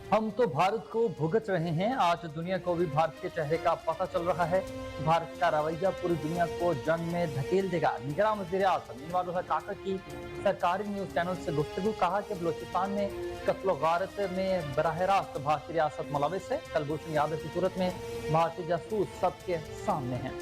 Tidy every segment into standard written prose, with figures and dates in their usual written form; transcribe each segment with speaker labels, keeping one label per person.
Speaker 1: हम तो भारत को भुगत रहे हैं, आज दुनिया को भी भारत के चेहरे का पता चल रहा है। भारत का रवैया पूरी दुनिया को जंग में धकेल देगा। निगरान वज़ीर आज़म इनवाल उल हक की सरकारी न्यूज चैनल से गुफ्तगू, कहा कि बलूचिस्तान में कत्ल गारत में बराह रास्त भारतीय रियासत मुलविस है। कलभूषण यादव की सूरत में भारतीय जासूस सबके सामने हैं।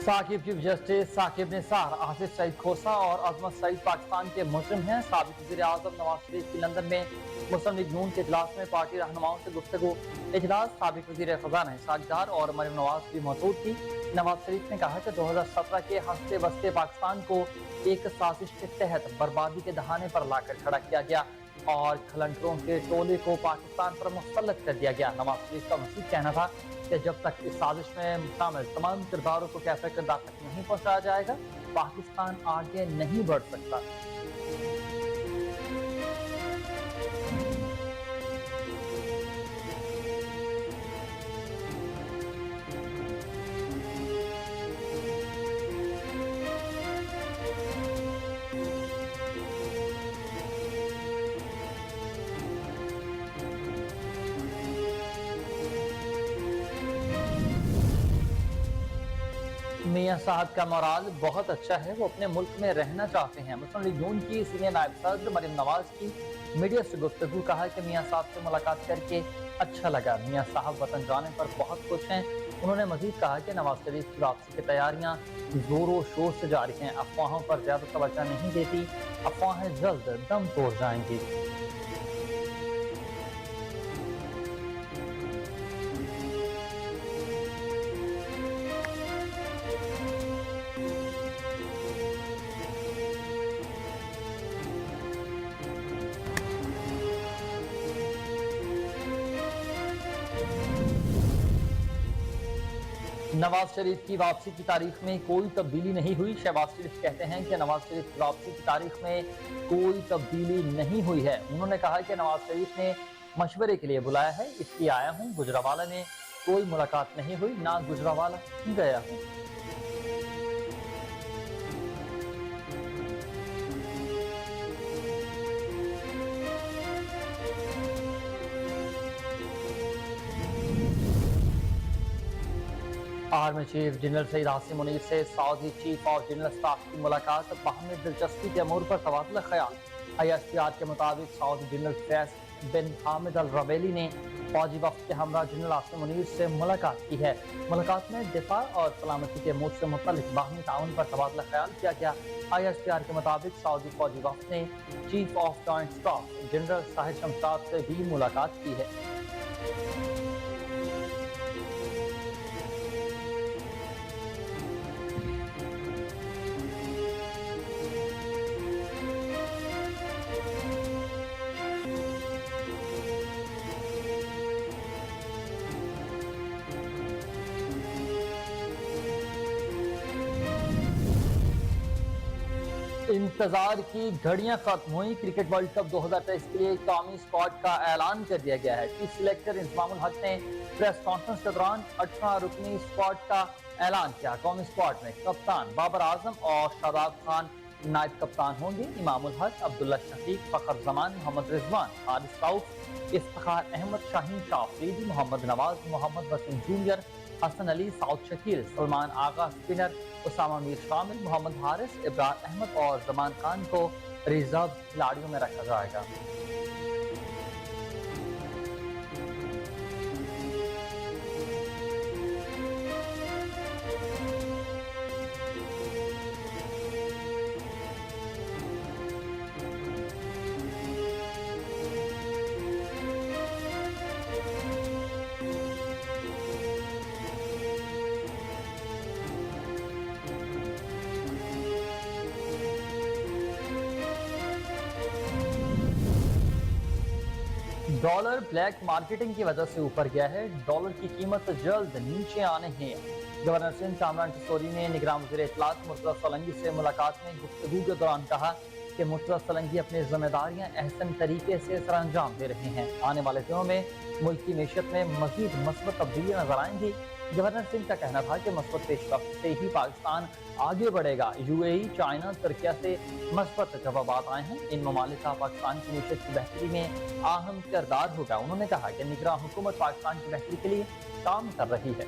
Speaker 1: साकिब चीफ जस्टिस साकिब निसार, आसिफ सईद खोसा और अजमत सईद पाकिस्तान के मुजरिम हैं। साबिक वज़ीर आज़म नवाज शरीफ की लंदन में मुस्लिम लीग नून के इजलास में पार्टी रहनुमाओं से गुफ्तगू। इजलास साबिक वज़ीर ख़ज़ाना इसहाक डार और मरियम नवाज भी मौजूद थी। नवाज शरीफ ने कहा कि 2017 के हंसते बसते पाकिस्तान को एक साजिश के तहत बर्बादी के दहाने पर लाकर खड़ा किया गया और खलंटरों के टोले को पाकिस्तान पर मुसल्लत कर दिया गया। नवाज शरीफ का मज़ीद कहना था कि जब तक इस साजिश में शामिल तमाम किरदारों को कैफे किरदार तक नहीं पहुंचाया जाएगा, पाकिस्तान आगे नहीं बढ़ सकता। मियां साहब का मोराल बहुत अच्छा है, वो अपने मुल्क में रहना चाहते हैं। मुस्लिम लीग नून की सीनियर नायब सदर मरियम नवाज की मीडिया से गुफ्तगू, कहा कि मियां साहब से मुलाकात करके अच्छा लगा। मियां साहब वतन जाने पर बहुत खुश हैं। उन्होंने मजीद कहा कि नवाज शरीफ की वापसी की तैयारियां जोरों शोर से जारी हैं। अफवाहों पर ज्यादा तवज्जो नहीं देती, अफवाहें जल्द दम तोड़ जाएंगी। नवाज शरीफ की वापसी की तारीख में कोई तब्दीली नहीं हुई। शहबाज शरीफ कहते हैं कि नवाज शरीफ की वापसी की तारीख में कोई तब्दीली नहीं हुई है। उन्होंने कहा कि नवाज शरीफ ने मशवरे के लिए बुलाया है, इसलिए आया हूँ। गुजरावाला ने कोई मुलाकात नहीं हुई, ना गुजरावाला गया हूँ। Army chief general Saeed Asim Munir से Saudi chief of general staff की मुलाकात, बाहमी दिलचस्पी के अमूर पर तबादला ख्याल। ISPR के मुताबिक सऊदी जनरल फैस बिन हामिद अल रवेली ने फौजी वफ्द के हमरा जनरल आसिम मुनीर से मुलाकात की है। मुलाकात में दिफा और सलामती के अमूर से मुतल्लिक बाहमी ताउन पर तबादला ख्याल किया गया। ISPR के मुताबिक सऊदी फौजी वफ्द ने chief of joint staff general Shahid Shamshad से भी मुलाकात की है। इंतजार की घड़ियां खत्म हुई। क्रिकेट वर्ल्ड कप 2023 के लिए कौमी स्क्वाड का ऐलान कर दिया गया है। चीफ सिलेक्टर इंजमामुल हक ने प्रेस कॉन्फ्रेंस के दौरान 18 रुकनी स्क्वाड का ऐलान किया। कौमी स्क्वाड में कप्तान बाबर आजम और शादाब खान नायब कप्तान होंगे। इमामुल हक, अब्दुल्ला शफीक, फखर जमान, मोहम्मद रिजवान, हारिस रऊफ, इफ्तिखार अहमद, शाहीन शाह अफरीदी, मोहम्मद नवाज, मोहम्मद वसीम जूनियर, हसन अली, साउद शकील, सलमान आगा स्पिनर, उसामा मीर शामिल, मोहम्मद हारिस, इब्रार अहमद और जमान खान को रिजर्व खिलाड़ियों में रखा जाएगा। डॉलर ब्लैक मार्केटिंग की वजह से ऊपर गया है। डॉलर की कीमत जल्द नीचे आने हैं। गवर्नर सिंध कामरान टिसोरी ने निगरान वज़ीर इत्तलात मुर्तज़ा सोलंकी से मुलाकात में गुफ्तगू के दौरान कहा कि मुर्तज़ा सोलंकी अपनी जिम्मेदारियां अहसन तरीके से सरअंजाम दे रहे हैं। आने वाले दिनों में मुल्क की मीशत में मजीद मस्बत तब्दीलियां नजर आएंगी। गवर्नर सिंह का कहना था कि मस्बत पेशरफ्त से ही पाकिस्तान आगे बढ़ेगा। यूएई, चाइना, तुर्किया से मस्बत जवाब आए हैं। इन ममालिक का पाकिस्तान की मीशत की बेहतरी में अहम किरदार होगा। उन्होंने कहा कि निगरान हुकूमत पाकिस्तान की बेहतरी के लिए काम कर रही है।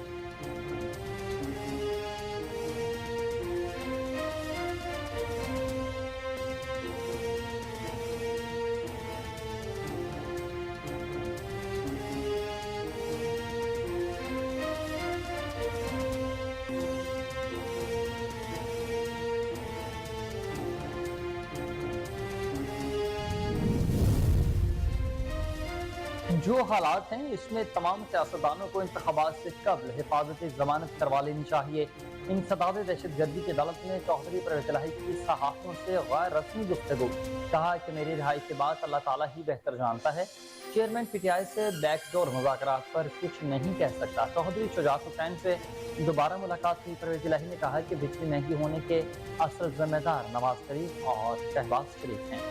Speaker 1: जो हालात हैं इसमें तमाम सियासतदानों को इंतखाबात से कबल हिफाजती जमानत करवा लेनी चाहिए। इंसदाद दहशत गर्दी की अदालत में चौधरी परवेज इलाही की सहाफ़ियों से गैर रस्मी गुफ्तगू। कहा कि मेरी रिहाई के बाद अल्लाह ताला ही बेहतर जानता है। चेयरमैन पीटीआई से बैकडोर मुज़ाकरात पर कुछ नहीं कह सकता। चौधरी शुजात हुसैन से दोबारा मुलाकात हुई। परवेज इलाही ने कहा कि बिजली महंगी होने के असल जिम्मेदार नवाज शरीफ और शहबाज शरीफ हैं।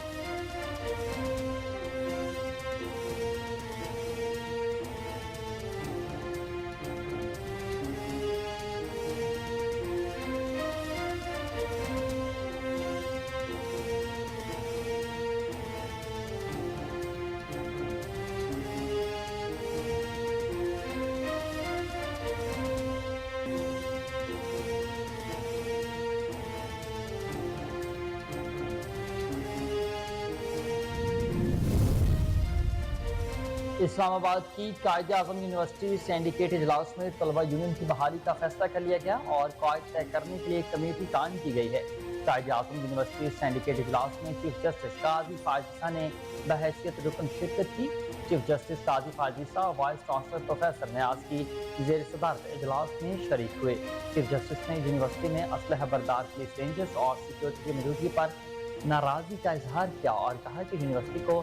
Speaker 1: इस्लामाबाद की कायदे आजम यूनिवर्सिटी सिंडिकेट इजलास में तलबा यूनियन की बहाली का फैसला कर लिया गया और कायद तय करने के लिए एक कमेटी कायम की गई है। कायदे आजम यूनिवर्सिटी सिंडिकेट इजलास में चीफ जस्टिस काजी फाजिसा ने बहैसियत रुकन शिरकत की। चीफ जस्टिस काजी फाजिसा वाइस चांसलर प्रोफेसर न्याज की जेर सदारत इजलास में शरीक हुए। चीफ जस्टिस ने यूनिवर्सिटी में असलहा बरदार पुलिस रेंजर्स और सिक्योरिटी की मौजूदगी पर नाराजगी का इजहार किया और कहा कि यूनिवर्सिटी को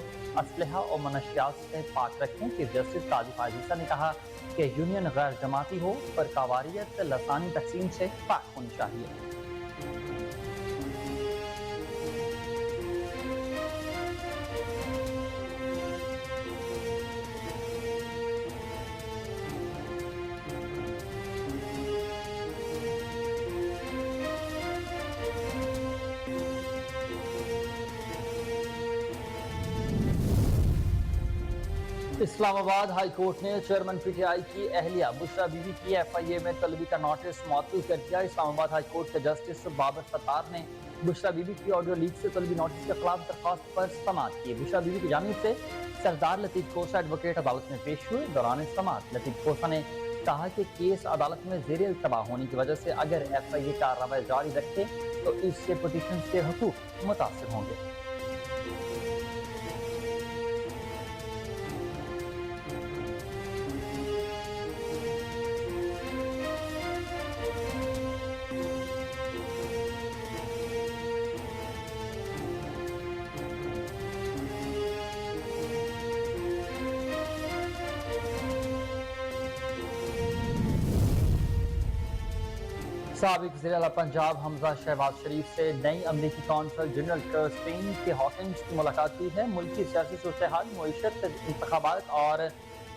Speaker 1: असलहा और मनशियात से पाक रखें। चीफ जस्टिस काजी फाजिसा ने कहा कि यूनियन गैर जमाती हो पर कावारियत लसानी तकसीम से पाक होनी चाहिए। इस्लामाबाद हाई कोर्ट ने चेयरमैन पीटीआई की अहलिया बुशरा बीबी की एफआईए में तलबी का नोटिस मुअत्तल कर दिया। इस्लामाबाद हाई कोर्ट के जस्टिस बाबर सत्तार ने बुशरा बीबी की ऑडियो लीक से तलबी नोटिस के खिलाफ दरख्वास्त पर समाअत की। बुशरा बीबी की जानिब से सरदार लतीफ खोसा एडवोकेट अदालत में पेश हुए। दौरान समाअत लतीफ खोसा ने कहा कि केस अदालत में ज़ेर इल्तबा होने की वजह से अगर एफआईए कार्रवाई जारी रखे तो इससे पिटीशन के हकूक मुतासर होंगे। साबिक वज़ीर-ए-आला पंजाब हमजा शहबाज शरीफ से नई अमरीकी कौंसल जनरल कर्स्टीन के हॉकिंस की मुलाकात हुई है। मुल्क की सियासी सूरत-ए-हाल, मईशत, इंतखाबात और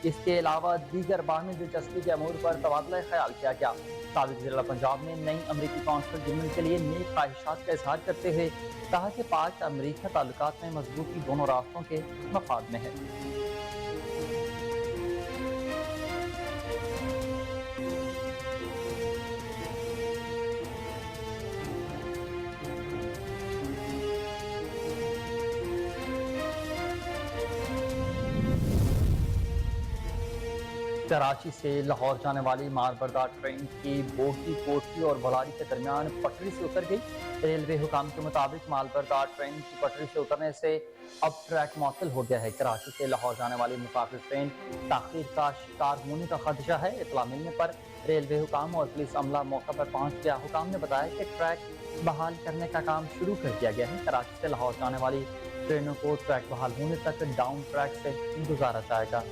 Speaker 1: इसके अलावा दीगर बाहमी दिलचस्पी के अमूर पर तबादला ख्याल किया गया। साबिक वज़ीर-ए-आला पंजाब ने नई अमरीकी कौंसल जनरल के लिए नेक ख्वाहिशात का इजहार करते हुए कहा कि पाक अमरीका ताल्लुकात में मजबूती दोनों राष्ट्रों के मफाद में है। कराची से लाहौर जाने वाली मालबरदार ट्रेन की बोगी कोठी और बलारी के दरमियान पटरी से उतर गई। रेलवे हुकाम के मुताबिक मालबरदार ट्रेन की पटरी से उतरने से अब ट्रैक मुअत्तल हो गया है। कराची से लाहौर जाने वाली मुसाफिर ट्रेन ताखीर का शिकार होने का खदशा है। इतला मिलने पर रेलवे हुकाम और पुलिस अमला मौका पर पहुंच गया। हुकाम ने बताया कि ट्रैक बहाल करने का काम शुरू कर दिया गया है। कराची से लाहौर जाने वाली ट्रेनों को ट्रैक बहाल होने तक डाउन ट्रैक से गुजारा जाएगा।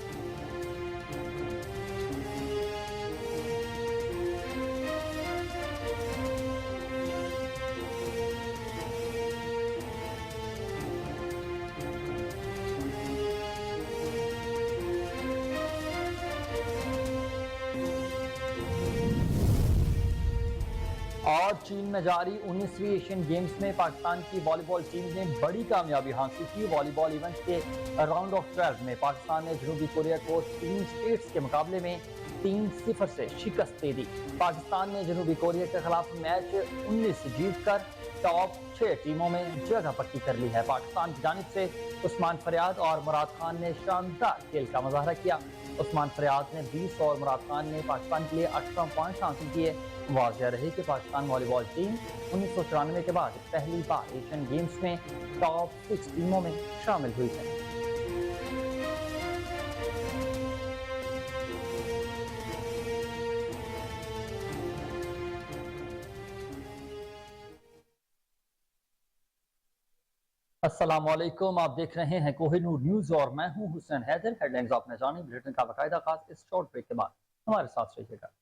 Speaker 1: और चीन में जारी 19वीं एशियन गेम्स में पाकिस्तान की वॉलीबॉल टीम ने बड़ी कामयाबी हासिल की। वॉलीबॉल इवेंट के राउंड ऑफ 12 में पाकिस्तान ने जनूबी कोरिया को 3 स्टेट्स के मुकाबले में 3-0 से शिकस्त दे दी। पाकिस्तान ने जनूबी कोरिया के खिलाफ मैच 19 जीतकर टॉप 6 टीमों में जगह पक्की कर ली है। पाकिस्तान की जानिब से उस्मान फरियाद और मुराद खान ने शानदार खेल का मुजाहरा किया। उस्मान फरियाद ने 20 और मुराद खान ने पाकिस्तान के लिए 18 पॉइंट हासिल किए। वाज़ेह रही कि पाकिस्तान वॉलीबॉल टीम 1994 के बाद पहली बार एशियन गेम्स में टॉप 6 टीमों में शामिल हुई है। अस्सलामुअलैकुम, आप देख रहे हैं कोहिनूर न्यूज और मैं हूं हुसैन हैदर। हेडलाइंस आपने जानी, बुलेटिन का बाकायदा आगाज इस शॉर्ट ब्रेक के बाद। हमारे साथ रहिएगा।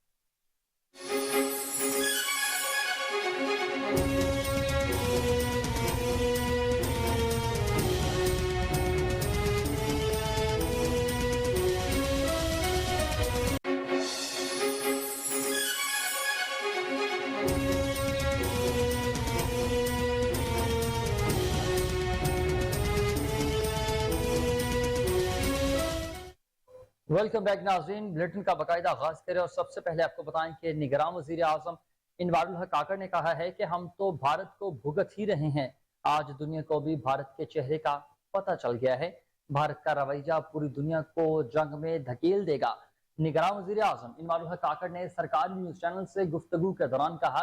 Speaker 1: वेलकम बैक नाज़रीन, बुलेटिन का बाकायदा आगाज करें और सबसे पहले आपको बताएं कि निगरान वज़ीर आज़म इनवारुल हक काकड़ ने कहा है कि हम तो भारत को भुगत ही रहे हैं। आज दुनिया को भी भारत के चेहरे का पता चल गया है। भारत का रवैया पूरी दुनिया को जंग में धकेल देगा। निगरान वज़ीर आज़म इनवारुल हक काकड़ ने सरकारी न्यूज चैनल से गुफ्तगू के दौरान कहा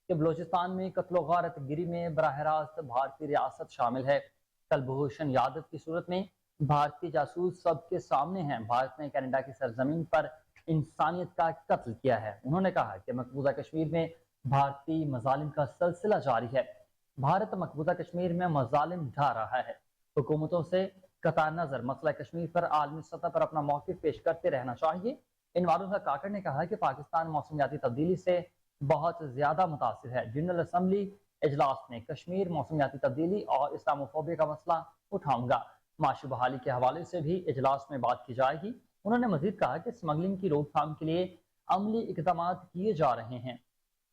Speaker 1: कि बलोचिस्तान में कत्ल गारत गिरी में बराह रास्त भारतीय रियासत शामिल है। कलभूषण यादव की सूरत में भारतीय जासूस सबके सामने हैं। भारत ने कनाडा की सरजमीन पर इंसानियत का कत्ल किया है। उन्होंने कहा कि मकबूजा कश्मीर में भारतीय मजालिम का सिलसिला जारी है। भारत मकबूजा कश्मीर में मजालिम ढा रहा है। हुकूमतों से कता नजर मसला कश्मीर पर आलमी सतह पर अपना मौक़िफ़ पेश करते रहना चाहिए। इनवारुल हक काकड़ ने कहा कि पाकिस्तान मौसमियाती तब्दीली से बहुत ज्यादा मुतासिर है। जनरल असम्बली इजलास में कश्मीर, मौसमियाती तब्दीली और इस्लामोफोबिया का मसला उठाऊंगा। माशी बहाली के हवाले से भी इजलास में बात की जाएगी। उन्होंने मजीद कहा कि स्मगलिंग की रोकथाम के लिए अमली इकदाम किए जा रहे हैं।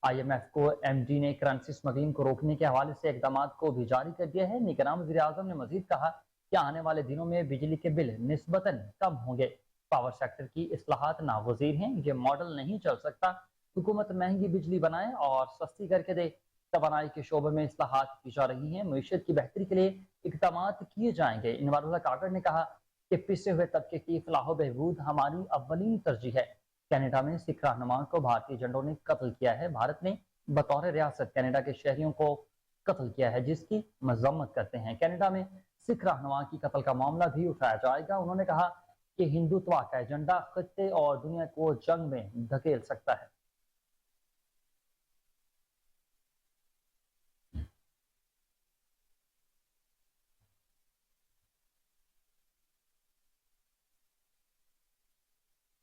Speaker 1: IMF को MD ने करेंसी स्मगलिंग को रोकने के हवाले से इकदाम को भी जारी कर दिया है। निगरान वज़ीर आज़म ने मजीद कहा कि आने वाले दिनों में बिजली के बिल निस्बतन कम होंगे। पावर सेक्टर की इस्लाहात नागुज़ीर हैं। ये मॉडल नहीं चल सकता। हुकूमत महंगी बिजली बनाए और सस्ती करके दे। तवानाई के शोबे में इस्लाहात की जा रही हैं। मईशत की बेहतरी के लिए इकदाम किए जाएंगे। इनवारुल हक काकड़ ने कहा कि पिछड़े हुए तबके की फलाह बहबूद हमारी अव्वलीन तरजीह है। कनाडा में सिख रहनुमा को भारतीय झंडों ने कत्ल किया है। भारत ने बतौर रियासत कनाडा के शहरियों को कत्ल किया है, जिसकी मजम्मत करते हैं। कनाडा में सिख रहनुमा की कत्ल का मामला भी उठाया जाएगा। उन्होंने कहा कि हिंदुत्व का एजेंडा खत्ते और दुनिया को जंग में धकेल सकता है।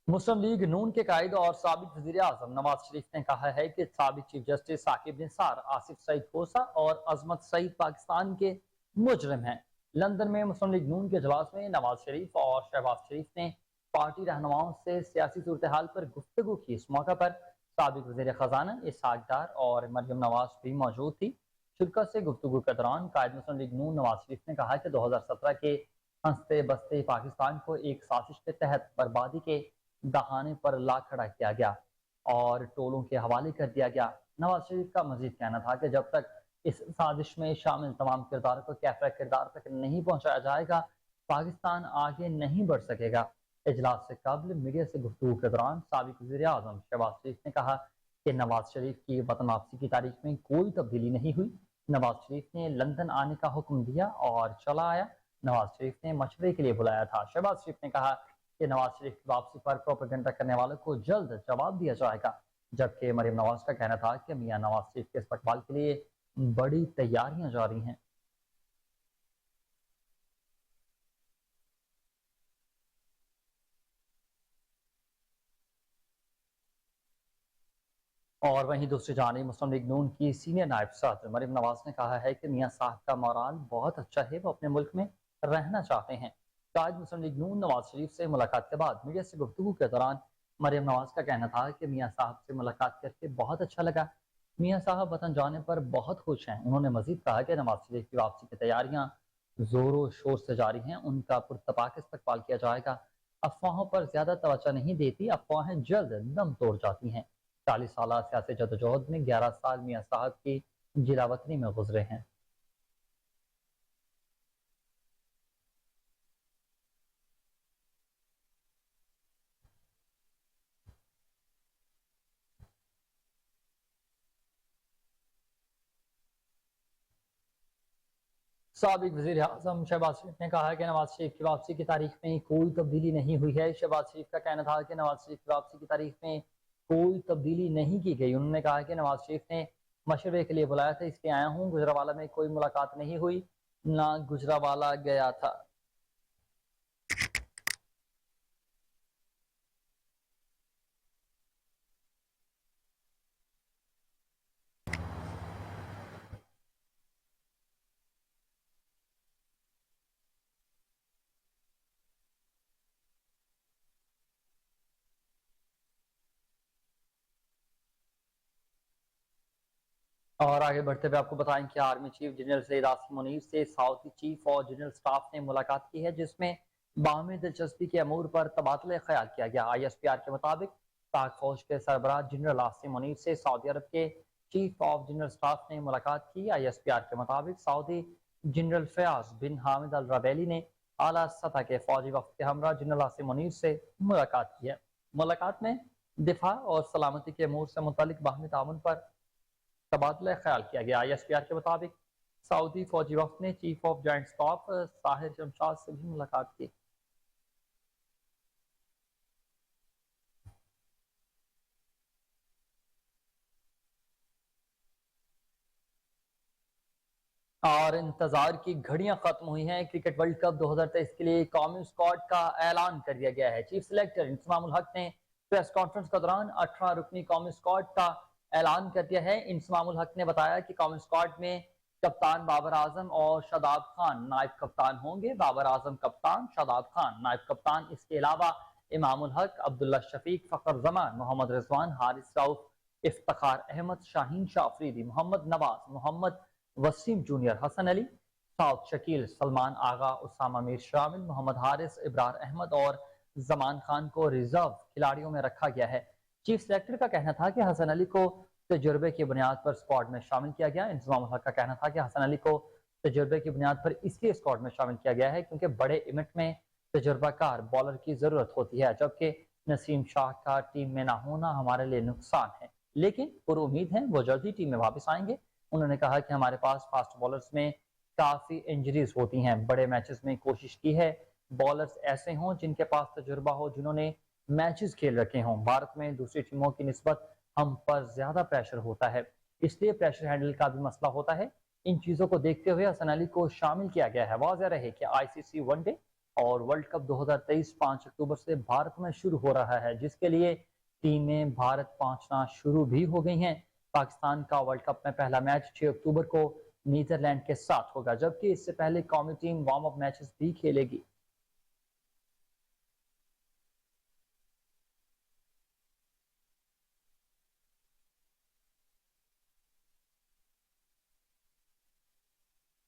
Speaker 1: मुस्लिम लीग नून के कायद और साबिक वज़ीर आज़म नवाज शरीफ ने कहा है कि साबिक चीफ जस्टिस साकिब निसार, आसिफ सईद खोसा और अजमत सईद पाकिस्तान के मुजरिम हैं। लंदन में मुस्लिम लीग नून के इजलास में नवाज शरीफ और शहबाज शरीफ ने पार्टी रहनुमाओं से सियासी सूरत हाल पर गुफ्तगू की। इस मौका पर साबिक वज़ीर खजाना इसहाक डार और मरियम नवाज भी मौजूद थी। शिरकत से गुफ्तगू के दौरान कायद मुस्लिम लीग नून नवाज शरीफ ने कहा कि 2017 के हंसते बसते पाकिस्तान को एक साजिश के तहत बर्बादी के दहाने पर ला खड़ा किया गया और टोलों के हवाले कर दिया गया। नवाज शरीफ का मजीद कहना था कि जब तक इस साजिश में शामिल तमाम किरदारों को कैफरा किरदार तक नहीं पहुंचाया जाएगा, पाकिस्तान आगे नहीं बढ़ सकेगा। इजलास से कबल मीडिया से गुफ्तगू के दौरान साबिक वज़ीर आज़म शहबाज शरीफ ने कहा कि नवाज शरीफ की वतन वापसी की तारीख में कोई तब्दीली नहीं हुई। नवाज शरीफ ने लंदन आने का हुक्म दिया और चला आया। नवाज शरीफ ने मशवरे के लिए बुलाया था। शहबाज शरीफ ने कहा कि नवाज शरीफ की वापसी पर प्रोपेगेंडा करने वालों को जल्द जवाब दिया जाएगा। जबकि मरियम नवाज का कहना था कि मियां नवाज शरीफ के इस्तकबाल के लिए बड़ी तैयारियां जारी हैं। اور وہیں دوسری جانب مسلم لیگ نون کی سینئر نائب صدر مریم نواز نے کہا ہے کہ میاں صاحب کا مورال بہت اچھا ہے، وہ اپنے ملک میں رہنا چاہتے ہیں۔ قائد مسلم لیگ نون نواز شریف سے ملاقات کے بعد میڈیا سے گفتگو کے دوران مریم نواز کا کہنا تھا کہ میاں صاحب سے ملاقات کر کے بہت اچھا لگا، میاں صاحب وطن جانے پر بہت خوش ہیں۔ انہوں نے مزید کہا کہ نواز شریف کی واپسی کی تیاریاں زور و شور سے جاری ہیں، ان کا پرتپاک استقبال کیا جائے گا۔ افواہوں پر زیادہ توجہ نہیں دیتی، افواہیں جلد دم توڑ جاتی ہیں۔ 40 سالہ سیاسی جدوجہد میں 11 سال میاں صاحب کی جلا وطنی میں گزرے ہیں۔ سابق وزیر اعظم شہباز شریف نے کہا کہ نواز شریف کی واپسی کی تاریخ میں کوئی تبدیلی نہیں ہوئی ہے۔ شہباز شریف کا کہنا تھا کہ نواز شریف کی واپسی کی تاریخ میں کوئی تبدیلی نہیں کی گئی۔ انہوں نے کہا کہ نواز شریف نے مشورے کے لیے بلایا تھا، اس لیے آیا ہوں۔ گجرانوالہ میں کوئی ملاقات نہیں ہوئی، نہ گجرانوالہ گیا تھا۔ اور آگے بڑھتے ہوئے آپ کو بتائیں کہ army chief general Syed Asim Munir سے سعودی چیف اور جنرل سٹاف نے ملاقات کی ہے، جس میں باہمی دلچسپی کے امور پر تبادلہ خیال کیا گیا۔ ISPR کے مطابق پاک فوج کے سربراہ جنرل عاصم منیر سے سعودی عرب کے چیف آف جنرل سٹاف نے ملاقات کی۔ ISPR کے مطابق سعودی جنرل فیاض بن حامد الربیلی نے اعلیٰ سطح کے فوجی وفد کے ہمراہ جنرل عاصم منیر سے ملاقات کی ہے۔ ملاقات میں دفاع اور سلامتی کے امور سے متعلق باہمی تعاون پر تبادلہ خیال کیا گیا۔ ISPR کے مطابق سعودی فوجی وفد نے chief of joint staff Tahir Shamshad سے بھی ملاقات کی۔ اور انتظار کی گھڑیاں ختم ہوئی ہیں۔ کرکٹ ورلڈ کپ 2023 کے لیے قومی اسکواڈ کا اعلان کر دیا گیا ہے۔ چیف سلیکٹر انضمام الحق نے پریس کانفرنس کے دوران 18 رکنی قومی اسکواڈ کا اعلان کر دیا ہے۔ انضمام الحق نے بتایا کہ قومی اسکواڈ میں کپتان بابر اعظم اور شاداب خان نائب کپتان ہوں گے۔ بابر اعظم کپتان، شاداب خان نائب کپتان۔ اس کے علاوہ امام الحق، عبداللہ شفیق، فخر زمان، محمد رضوان، حارث رؤف، افتخار احمد، شاہین شاہ افریدی، محمد نواز، محمد وسیم جونیئر، حسن علی، سعود شکیل، سلمان آغا، اسامہ میر شامل، محمد حارث، ابرار احمد اور زمان خان کو ریزرو کھلاڑیوں میں رکھا گیا ہے۔ چیف سلیکٹر کا کہنا تھا کہ حسن علی کو تجربے کی بنیاد پر اسکواڈ میں شامل کیا گیا۔ انضمام الحق کا کہنا تھا کہ حسن علی کو تجربے کی بنیاد پر اس لیے اسکواڈ میں شامل کیا گیا ہے کیونکہ بڑے ایونٹ میں تجربہ کار بالر کی ضرورت ہوتی ہے، جبکہ نسیم شاہ کا ٹیم میں نہ ہونا ہمارے لیے نقصان ہے، لیکن پر امید ہے وہ جلدی ٹیم میں واپس آئیں گے۔ انہوں نے کہا کہ ہمارے پاس فاسٹ بالرز میں کافی انجریز ہوتی ہیں، بڑے میچز میں کوشش کی ہے بالرز ایسے ہوں جن کے پاس تجربہ ہو، جنہوں نے میچز کھیل رکھے ہوں۔ بھارت میں دوسری ٹیموں کی نسبت ہم پر زیادہ پریشر ہوتا ہے، اس لیے پریشر ہینڈل کا بھی مسئلہ ہوتا ہے۔ ان چیزوں کو دیکھتے ہوئے حسن علی کو شامل کیا گیا ہے۔ واضح رہے کہ ICC ون ڈے اور ورلڈ کپ 2023 5 اکتوبر سے بھارت میں شروع ہو رہا ہے، جس کے لیے ٹیمیں بھارت پہنچنا شروع بھی ہو گئی ہیں۔ پاکستان کا ورلڈ کپ میں پہلا میچ 6 اکتوبر کو نیدرلینڈ کے ساتھ ہوگا، جبکہ اس سے پہلے قومی ٹیم وارم اپ میچز بھی کھیلے گی۔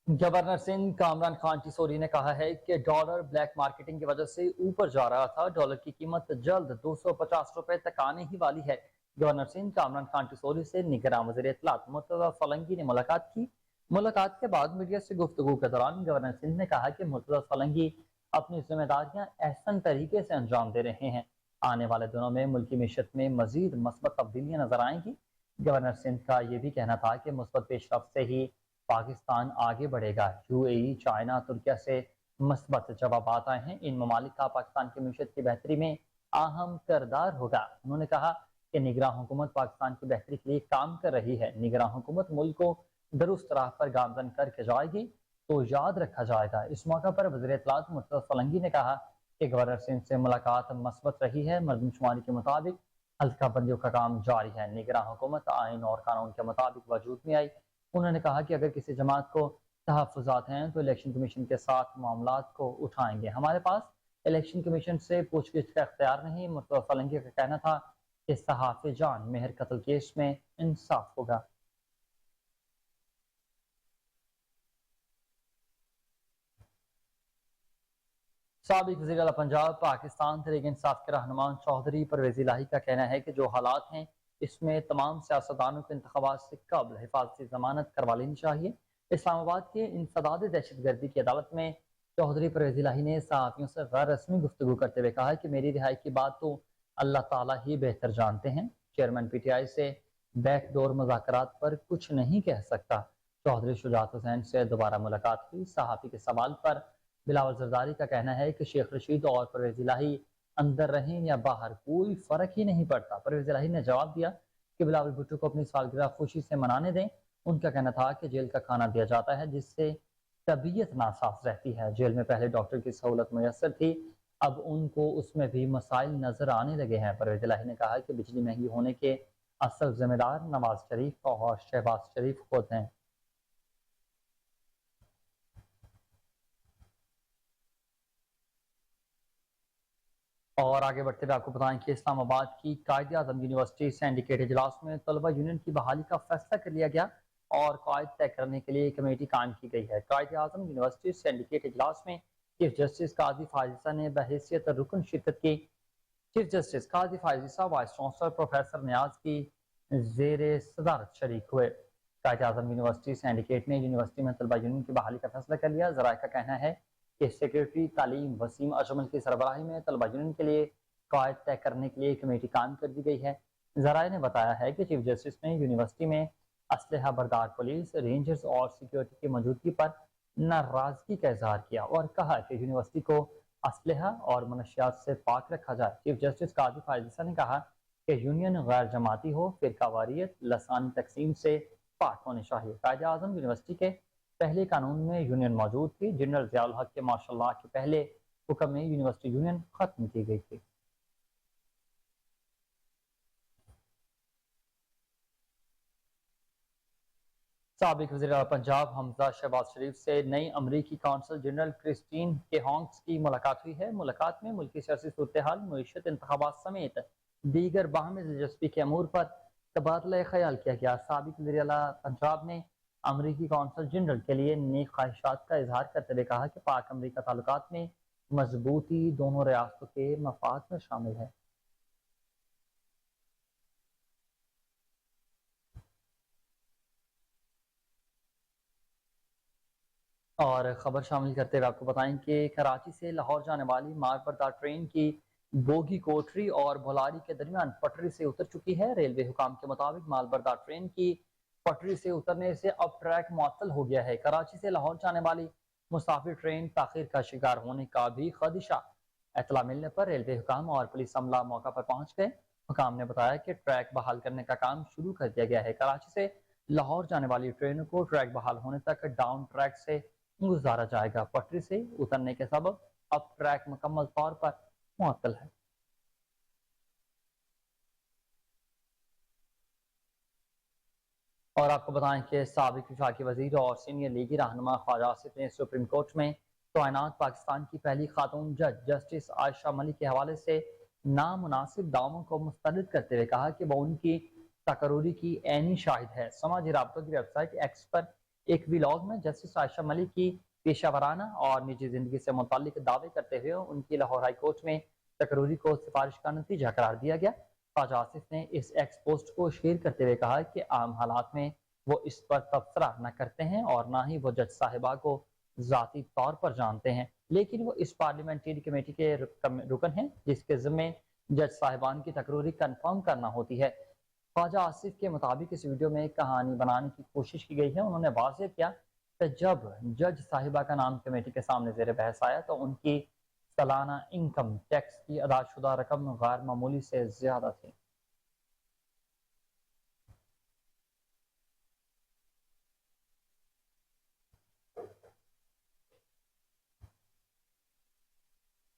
Speaker 1: گورنر سندھ کامران خان ٹیسوری نے کہا ہے کہ ڈالر بلیک مارکیٹنگ کی وجہ سے اوپر جا رہا تھا، ڈالر کی قیمت جلد 250 روپے تک آنے ہی والی ہے۔ گورنر سندھ کامران خان ٹیسوری سے نگراں وزیر اطلاعات مرتضی فلنگی نے ملاقات کی۔ ملاقات کے بعد میڈیا سے گفتگو کے دوران گورنر سندھ نے کہا کہ مرتضی فلنگی اپنی ذمہ داریاں احسن طریقے سے انجام دے رہے ہیں، آنے والے دنوں میں ملکی معیشت میں مزید مثبت تبدیلیاں نظر آئیں گی۔ گورنر سندھ کا یہ بھی کہنا تھا کہ مثبت پیش رفت سے ہی پاکستان آگے بڑھے گا۔ UAE، چائنا، ترکیہ سے مثبت جوابات آئے ہیں، ان ممالک کا پاکستان کی معیشت کی بہتری میں اہم کردار ہوگا۔ انہوں نے کہا کہ نگراں حکومت پاکستان کی بہتری کے لیے کام کر رہی ہے، نگراں حکومت ملک کو درست راہ پر گامزن کر کے جائے گی تو یاد رکھا جائے گا۔ اس موقع پر وزیر اطلاعات مرتضی فلنگی نے کہا کہ گورنر سندھ سے ملاقات مثبت رہی ہے۔ مردم شماری کے مطابق हल्का बंदियों का काम जारी है। निगरान हुकूमत आइन और कानून के मुताबिक वजूद में आई। उन्होंने कहा कि अगर किसी जमात को तहफ़्फ़ुज़ात हैं तो इलेक्शन कमीशन के साथ मामलात को उठाएंगे। हमारे पास इलेक्शन कमीशन से पूछगिछ का इख्तियार नहीं। मुस्तफ़ा फलंगी का कहना था कि सहाफ़ी जान मेहर कत्ल केस में इंसाफ होगा। साबिक वज़ीर आला पंजाब पाकिस्तान तहरीक इंसाफ के रहनुमा चौधरी परवेज़ इलाही का कहना है कि जो हालात हैं इसमें तमाम सियासतदानों को इंतखाबात से कबल हिफाजती जमानत करवा लेनी चाहिए। इस्लामाबाद के इंसदाद दहशत गर्दी की अदालत में चौधरी परवेज़ इलाही ने सहाफ़ियों से गैर रस्मी गुफ्तगू करते हुए कहा कि मेरी रिहाई की बात तो अल्लाह ताला ही बेहतर जानते हैं। चेयरमैन पीटीआई से बैकडोर मुज़ाकरात पर कुछ नहीं कह सकता। चौधरी शुजात हुसैन से दोबारा मुलाकात हुई। सहाफ़ी के सवाल पर बिलावल जरदारी का कहना है कि शेख रशीद और परवेज़ इलाही अंदर रहें या बाहर कोई फर्क ही नहीं पड़ता। परवेज़ इलाही ने जवाब दिया कि बिलावल भुट्टो को अपनी सालगिरह खुशी से मनाने दें। उनका कहना था कि जेल का खाना दिया जाता है जिससे तबीयत नासाज रहती है। जेल में पहले डॉक्टर की सहूलत मुयस्सर थी, अब उनको उसमें भी मसाइल नजर आने लगे हैं। परवेज़ इलाही ने कहा कि बिजली महंगी होने के असल जिम्मेदार नवाज शरीफ और शहबाज शरीफ खुद हैं। और आगे बढ़ते हुए आपको बताएं कि इस्लामाबाद की कायद आजम यूनिवर्सिटी सिंडिकेट इजलास में तलबा यूनियन की बहाली का फैसला कर लिया गया और कायद तय करने के लिए एक कमेटी कायम की गई है। कायद आजम यूनिवर्सिटी सिंडिकेट इजलास में चीफ जस्टिस काजी फाजिसा ने बहैसियत रुकन शिरकत की। चीफ जस्टिस काजी फाजिसा वाइस चांसलर प्रोफेसर नियाज की जेर सदारत शरीक हुए। कायद आजम यूनिवर्सिटी सिंडिकेट ने यूनिवर्सिटी में तलबा यूनियन की बहाली का फैसला कर लिया। जराये का कहना है कि सेक्रेटरी तालीम वसीम अजमल की सरबराही में तलबा यूनियन के लिए कायद तय करने के लिए एक कमेटी कायम कर दी गई है। जराये ने बताया है कि चीफ जस्टिस ने यूनिवर्सिटी में असलहा बरदार पुलिस, रेंजर्स और सिक्योरिटी की मौजूदगी पर नाराजगी का इजहार किया और कहा कि यूनिवर्सिटी को असलहा और मनशियात से पाक रखा जाए। चीफ जस्टिस काजी फायजिसा ने कहा कि यूनियन गैर जमाती हो, फिरका वारियत, लसानी तकसीम से पाक होनी चाहिए। कायद आजम यूनिवर्सिटी के पहले कानून में यूनियन मौजूद थी। जनरल ज़ियाउल हक के मार्शल के पहले हुक्म में यूनिवर्सिटी यूनियन खत्म की गई थी। साबिक वज़ीर पंजाब हमजा शहबाज शरीफ से नई अमरीकी कौंसल जनरल क्रिस्टीन के हॉन्ग्स की मुलाकात हुई है। मुलाकात में मुल्की सियासी सूरत हाल, मईशत, इंतखाबात समेत दीगर बाहमी दिलचस्पी के अमूर पर तबादला ख्याल किया गया। साबिक वज़ीर आला पंजाब ने अमरीकी कौंसल जनरल के लिए नेक ख्वाहिशात का इजहार करते हुए कहा कि पाक अमरीका ताल्लुकात में मजबूती दोनों रियासतों के मफाद में शामिल है। और खबर शामिल करते हुए आपको बताएं कि कराची से लाहौर जाने वाली मालबरदार ट्रेन की बोगी कोठरी और भोलारी के दरमियान पटरी से उतर चुकी है। रेलवे हुकाम के मुताबिक मालबरदार ट्रेन की पटरी से उतरने से अब ट्रैक मुअत्तल हो गया है। कराची से लाहौर जाने वाली मुसाफिर ट्रेन ताखिर का शिकार होने का भी खदशा। एतला मिलने पर रेलवे हुकाम और पुलिस अमला मौका पर पहुंच गए। हुकाम ने बताया कि ट्रैक बहाल करने का काम शुरू कर दिया गया है। कराची से लाहौर जाने वाली ट्रेनों को ट्रैक बहाल होने तक डाउन ट्रैक से गुजारा जाएगा। पटरी से उतरने के सबब अब ट्रैक मुकम्मल तौर पर मुअत्तल है। और आपको बताएं कि साबिक विफाकी वजीर और सीनियर लीगी रहनुमा ख्वाजा आसिफ ने सुप्रीम कोर्ट में तैनात पाकिस्तान की पहली खातून जज जस्टिस आयशा मलिक के हवाले से नामुनासिब दावों को मुस्तरद करते हुए कहा कि वो उनकी तकरूरी की ऐनी शाहिद है। समाजी राब्तों की वेबसाइट एक्स पर एक वीलॉग में जस्टिस आयशा मलिक की पेशावराना और निजी जिंदगी से मुतालिक दावे करते हुए उनकी लाहौर हाई कोर्ट में तकरूरी को सिफारिश का नतीजा करार दिया गया। ख्वाजा आसिफ ने इस एक्स पोस्ट को शेयर करते हुए कहा कि आम हालात में वो इस पर तबसरा न करते हैं और ना ही वो जज साहिबा को ज़ाती तौर पर जानते हैं, लेकिन वो इस पार्लियामेंट्री कमेटी के रुकन हैं जिसके ज़िम्मे जज साहिबान की तकरूरी कन्फर्म करना होती है। ख्वाजा आसिफ के मुताबिक इस वीडियो में कहानी बनाने की कोशिश की गई है। उन्होंने वाज़ेह किया कि जब जज साहिबा का नाम कमेटी के सामने ज़ेर बहस आया तो उनकी सालाना इनकम टैक्स की अदाशुदा रकम गैर मामूली से ज्यादा थी।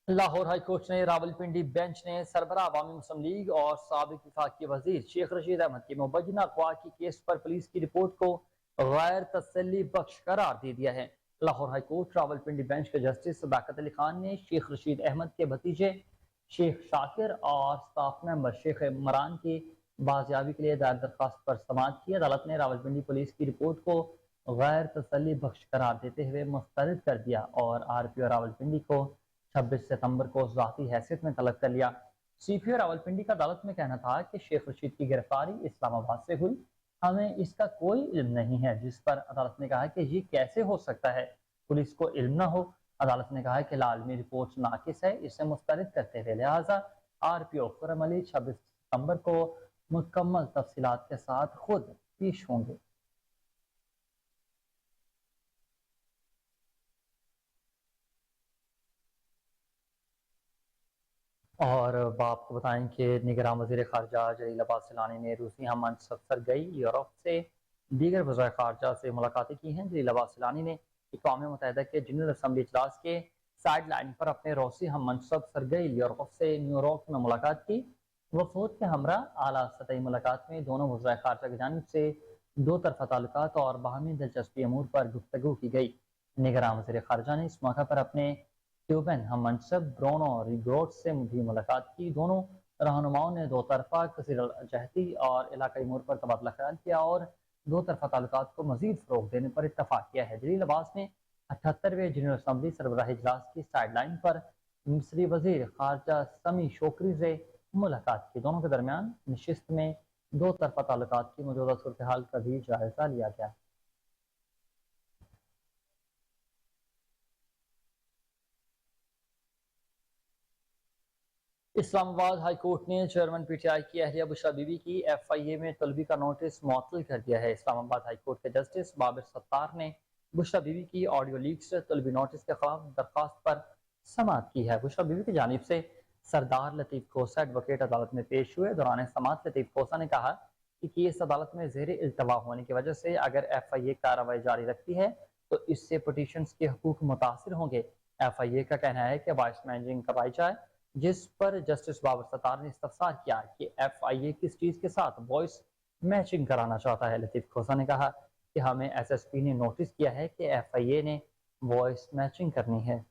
Speaker 1: लाहौर हाई कोर्ट ने रावलपिंडी बेंच ने सरबराह अवामी मुस्लिम लीग और साबिक वफाकी वजीर शेख रशीद अहमद के मुबैना अगवा की केस पर पुलिस की रिपोर्ट को गैर तसल्ली बख्श करार दे दिया है। Lahore high court Rawalpindi bench के जस्टिस सदाकत अली खान ने शेख रशीद अहमद के भतीजे शेख शाकिर और स्टाफ मेंबर शेख इमरान की बाजियाबी के लिए दायर दरखास्त पर समाअत की। अदालत ने रावलपिंडी पुलिस की रिपोर्ट को गैर तसल्ली बख्श करार देते हुए मुस्तरद कर दिया और RPO रावलपिंडी को 26 सितंबर को ज़ाती हैसियत में तलब कर लिया। CPO रावलपिंडी का अदालत में कहना था कि शेख रशीद की गिरफ्तारी इस्लामाबाद से हुई, हमें इसका कोई इल्म नहीं है। जिस पर अदालत ने कहा कि ये कैसे हो सकता है, पुलिस को इल्म ना हो। अदालत ने कहा कि लाजमी रिपोर्ट नाकिस है, इसे मुस्तरद करते हुए लिहाजा RPO खुर्रम अली 26 सितंबर को मुकम्मल तफसीलात के साथ खुद पेश होंगे। और आपको बताएं कि निगरान वज़ीर ख़ारजा जलील अब्बास सिलानी ने रूसी हम मनसब सरगई यूरोप से दीगर वज़ीर ख़ारजा से मुलाकातें की हैं। जलील अब्बास सिलानी ने अक़वाम मुत्तहिदा के जनरल असम्बली इजलास के साइड लाइन पर अपने रूसी हम मनसब सरगई यूरोप से न्यूयॉर्क में मुलाकात की। वफूद के हमरा आला सतही मुलाकात में दोनों वज़ीर ख़ारजा की जानिब से दो तरफ़ा ताल्लुकात और बाहमी दिलचस्पी अमूर पर गुफ्तगू की गई। निगरान वज़ीर ख़ारजा ने इस मौका पर अपने क्यूबन हम मनसब ब्रोनो रिग्रोट से भी मुलाकात की। दोनों रहनुमाओं ने दो तरफा कसीरजहती और इलाकाई अमूर पर तबादला ख्याल किया और दो तरफा ताल्लुकात को मजीद फ़रोग़ देने पर इत्तफाक किया है। जलील अब्बास ने 78वें जनरल असम्बली सरबराही इजलास की साइड लाइन पर मिस्री वज़ीर ख़ारजा समी शोकरी से मुलाकात की। दोनों के दरमियान नशिस्त में दो तरफा ताल्लुकात की मौजूदा सूरत हाल का भी जायज़ा लिया गया। इस्लामाबाद हाई कोर्ट ने चेयरमैन PTI की अहलिया बुशरा बीबी की FIA में तलबी का नोटिस मुअत्तल कर दिया है। इस्लामाबाद हाई कोर्ट के जस्टिस बाबिर सत्तार ने बुशरा बीबी की ऑडियो लीक से तलबी नोटिस के खिलाफ दरख्वास्त पर समाअत की है। बुशरा बीबी की जानिब से सरदार लतीफ़ खोसा एडवोकेट अदालत में पेश हुए। दौरान समाअत लतीफ़ खोसा ने कहा कि केस अदालत में ज़ेर इल्तवा होने की वजह से अगर FIA कार्रवाई जारी रखती है तो इससे पटिशन्स के हकूक मुतासिर होंगे। FIA का कहना है कि वॉइस मैचिंग करवाई जाए, जिस पर जस्टिस बाबर सत्तार ने इस्तफसार किया कि FIA किस चीज़ के साथ वॉइस मैचिंग कराना चाहता है। लतीफ़ खोसा ने कहा कि हमें SSP ने नोटिस किया है कि FIA ने वॉइस मैचिंग करनी है।